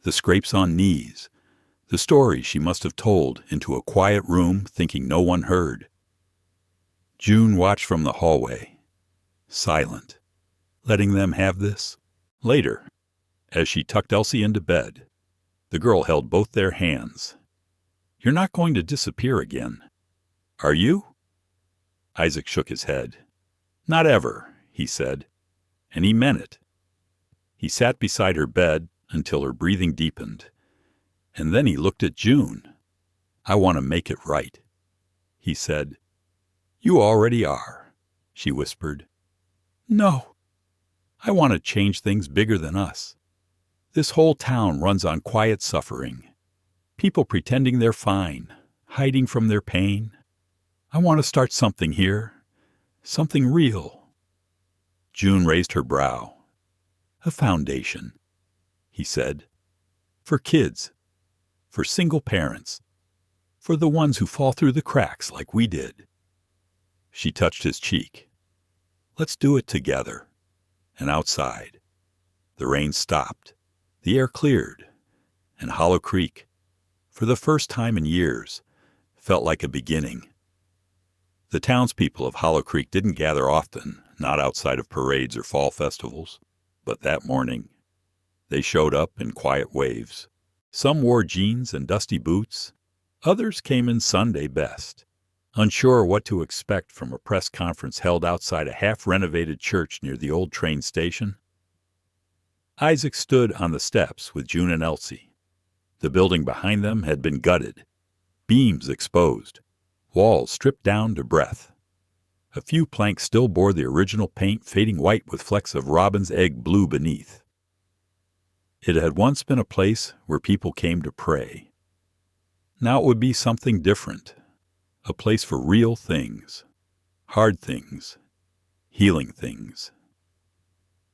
the scrapes on knees, the stories she must have told into a quiet room thinking no one heard. June watched from the hallway, silent, letting them have this. Later, as she tucked Elsie into bed, the girl held both their hands. "You're not going to disappear again, are you?" Isaac shook his head. "Not ever," he said, and he meant it. He sat beside her bed until her breathing deepened, and then he looked at June. "I want to make it right," he said. "You already are," she whispered. "No, I want to change things bigger than us. This whole town runs on quiet suffering. People pretending they're fine, hiding from their pain. I want to start something here, something real." June raised her brow. "A foundation," he said. "For kids, for single parents, for the ones who fall through the cracks like we did." She touched his cheek. "Let's do it together." And outside, the rain stopped, the air cleared, and Hollow Creek, for the first time in years, felt like a beginning. The townspeople of Hollow Creek didn't gather often, not outside of parades or fall festivals. But that morning, they showed up in quiet waves. Some wore jeans and dusty boots. Others came in Sunday best, unsure what to expect from a press conference held outside a half-renovated church near the old train station. Isaac stood on the steps with June and Elsie. The building behind them had been gutted, beams exposed, walls stripped down to breadth. A few planks still bore the original paint fading white with flecks of robin's egg blue beneath. It had once been a place where people came to pray. Now it would be something different, a place for real things, hard things, healing things.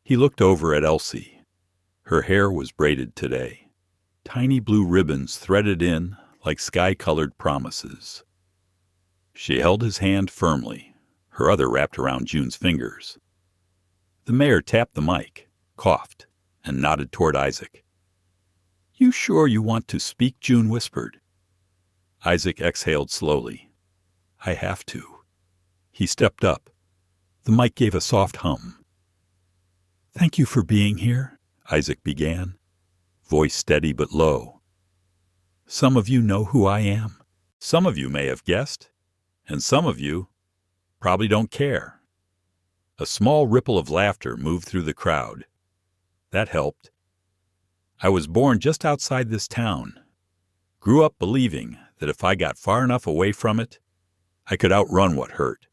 He looked over at Elsie. Her hair was braided today, tiny blue ribbons threaded in like sky-colored promises. She held his hand firmly, her other wrapped around June's fingers. The mayor tapped the mic, coughed, and nodded toward Isaac. "You sure you want to speak?" June whispered. Isaac exhaled slowly. "I have to." He stepped up. The mic gave a soft hum. "Thank you for being here," Isaac began. voice steady but low. Some of you know who I am. Some of you may have guessed, and some of you probably don't care. A small ripple of laughter moved through the crowd. That helped. I was born just outside this town. Grew up believing that if I got far enough away from it, I could outrun what hurt.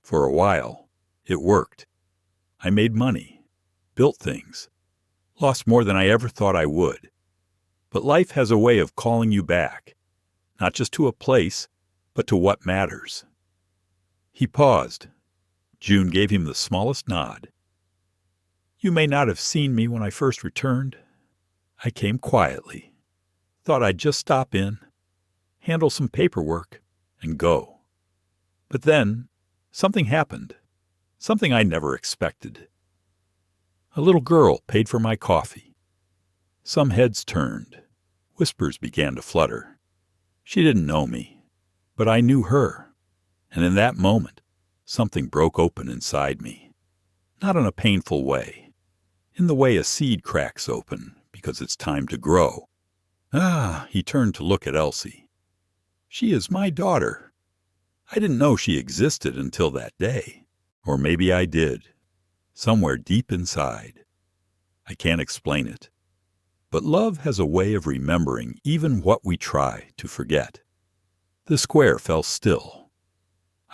For a while, it worked. I made money, built things, lost more than I ever thought I would. But life has a way of calling you back, not just to a place, but to what matters. He paused. June gave him the smallest nod. You may not have seen me when I first returned. I came quietly. Thought I'd just stop in, handle some paperwork, and go. But then, something happened. Something I never expected. A little girl paid for my coffee. Some heads turned. Whispers began to flutter. She didn't know me, but I knew her. And in that moment, something broke open inside me. Not in a painful way. In the way a seed cracks open because it's time to grow. He turned to look at Elsie. She is my daughter. I didn't know she existed until that day. Or maybe I did. Somewhere deep inside. I can't explain it. But love has a way of remembering even what we try to forget. The square fell still.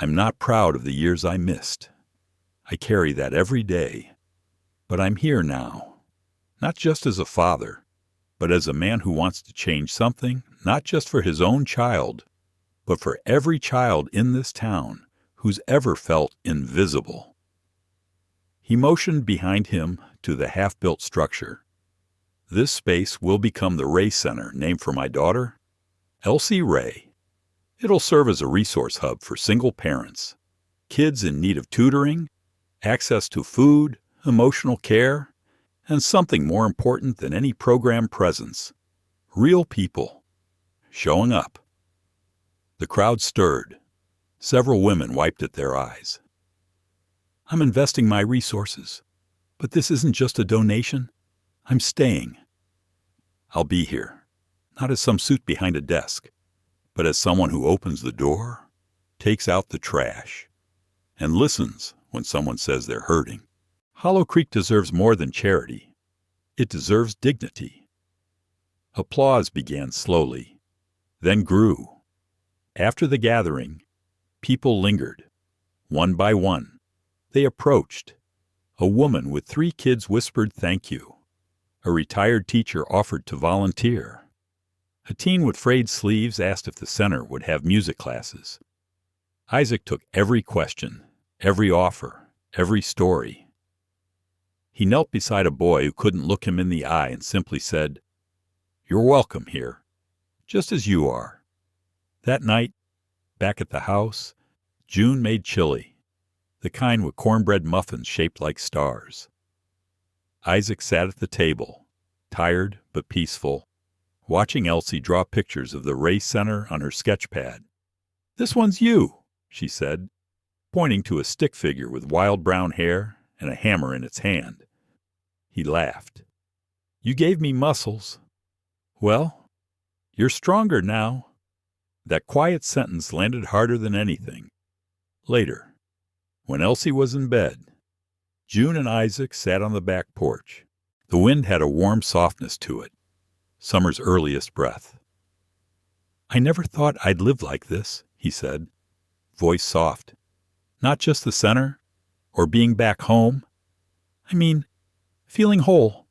I'm not proud of the years I missed. I carry that every day. But I'm here now. Not just as a father, but as a man who wants to change something, not just for his own child, but for every child in this town who's ever felt invisible. He motioned behind him to the half-built structure. This space will become the Ray Center, named for my daughter, Elsie Ray. It'll serve as a resource hub for single parents, kids in need of tutoring, access to food, emotional care, and something more important than any program presence, real people, showing up. The crowd stirred. Several women wiped at their eyes. I'm investing my resources, but this isn't just a donation. I'm staying. I'll be here, not as some suit behind a desk, but as someone who opens the door, takes out the trash, and listens when someone says they're hurting. Hollow Creek deserves more than charity. It deserves dignity. Applause began slowly, then grew. After the gathering, people lingered. One by one, they approached. A woman with 3 kids whispered thank you. A retired teacher offered to volunteer. A teen with frayed sleeves asked if the center would have music classes. Isaac took every question, every offer, every story. He knelt beside a boy who couldn't look him in the eye and simply said, "You're welcome here, just as you are." That night, back at the house, June made chili, the kind with cornbread muffins shaped like stars. Isaac sat at the table, tired but peaceful, watching Elsie draw pictures of the Ray Center on her sketch pad. "This one's you," she said, pointing to a stick figure with wild brown hair and a hammer in its hand. He laughed. "You gave me muscles. Well, you're stronger now." That quiet sentence landed harder than anything. Later, when Elsie was in bed, June and Isaac sat on the back porch. The wind had a warm softness to it, summer's earliest breath. "I never thought I'd live like this," he said, voice soft. "Not just the center, or being back home. I mean, feeling whole."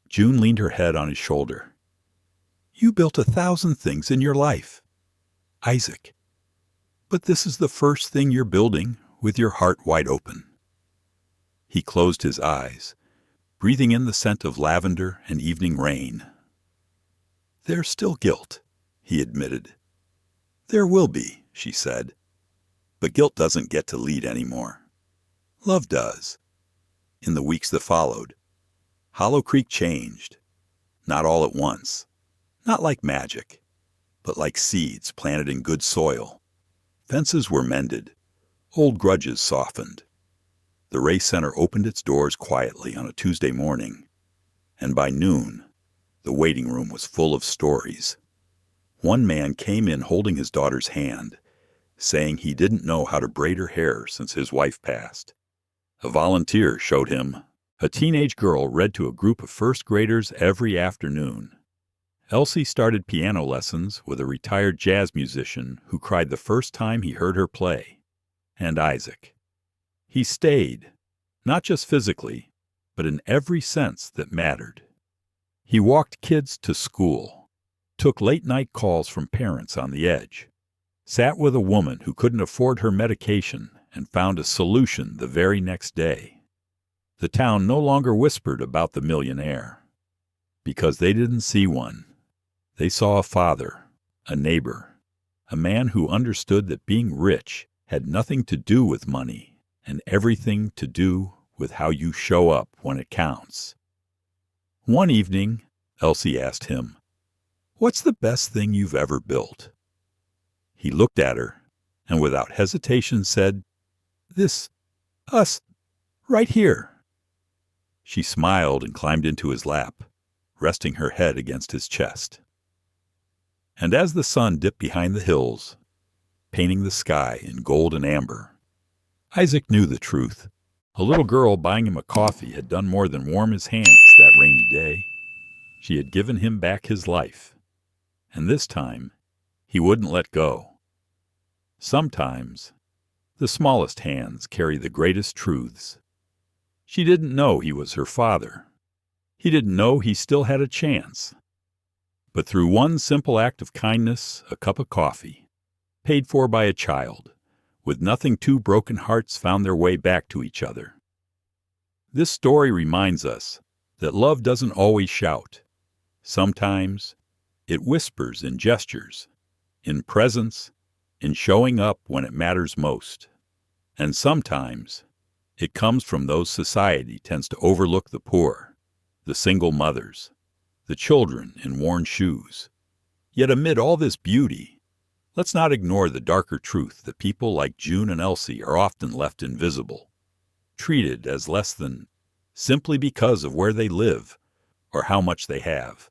June leaned her head on his shoulder. "You built 1,000 things in your life, Isaac. But this is the first thing you're building with your heart wide open." He closed his eyes, breathing in the scent of lavender and evening rain. "There's still guilt," he admitted. "There will be," she said. "But guilt doesn't get to lead anymore. Love does." In the weeks that followed, Hollow Creek changed. Not all at once. Not like magic, but like seeds planted in good soil. Fences were mended. Old grudges softened. The Ray Center opened its doors quietly on a Tuesday morning, and by noon, The waiting room was full of stories. One man came in holding his daughter's hand, saying he didn't know how to braid her hair since his wife passed. A volunteer showed him. A teenage girl read to a group of first graders every afternoon. Elsie started piano lessons with a retired jazz musician who cried the first time he heard her play. And Isaac. He stayed, not just physically, but in every sense that mattered. He walked kids to school, took late-night calls from parents on the edge, sat with a woman who couldn't afford her medication and found a solution the very next day. The town no longer whispered about the millionaire, because they didn't see one. They saw a father, a neighbor, a man who understood that being rich had nothing to do with money and everything to do with how you show up when it counts. One evening, Elsie asked him, "What's the best thing you've ever built?" He looked at her and without hesitation said, Us, right here." She smiled and climbed into his lap, resting her head against his chest. And as the sun dipped behind the hills, painting the sky in gold and amber, Isaac knew the truth. A little girl buying him a coffee had done more than warm his hands that rainy day. She had given him back his life, and this time he wouldn't let go. Sometimes the smallest hands carry the greatest truths. She didn't know he was her father. He didn't know he still had a chance. But through one simple act of kindness, a cup of coffee, paid for by a child, with nothing, two broken hearts found their way back to each other. This story reminds us that love doesn't always shout. Sometimes it whispers in gestures, in presence, in showing up when it matters most. And sometimes it comes from those society tends to overlook: the poor, the single mothers, the children in worn shoes. Yet amid all this beauty, let's not ignore the darker truth that people like June and Elsie are often left invisible, treated as less than, simply because of where they live or how much they have.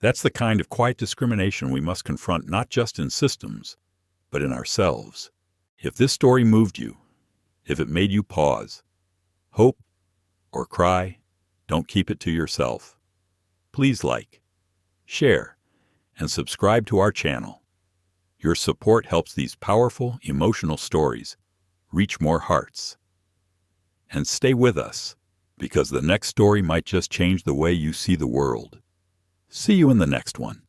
That's the kind of quiet discrimination we must confront, not just in systems, but in ourselves. If this story moved you, if it made you pause, hope, or cry, don't keep it to yourself. Please like, share, and subscribe to our channel. Your support helps these powerful, emotional stories reach more hearts. And stay with us, because the next story might just change the way you see the world. See you in the next one.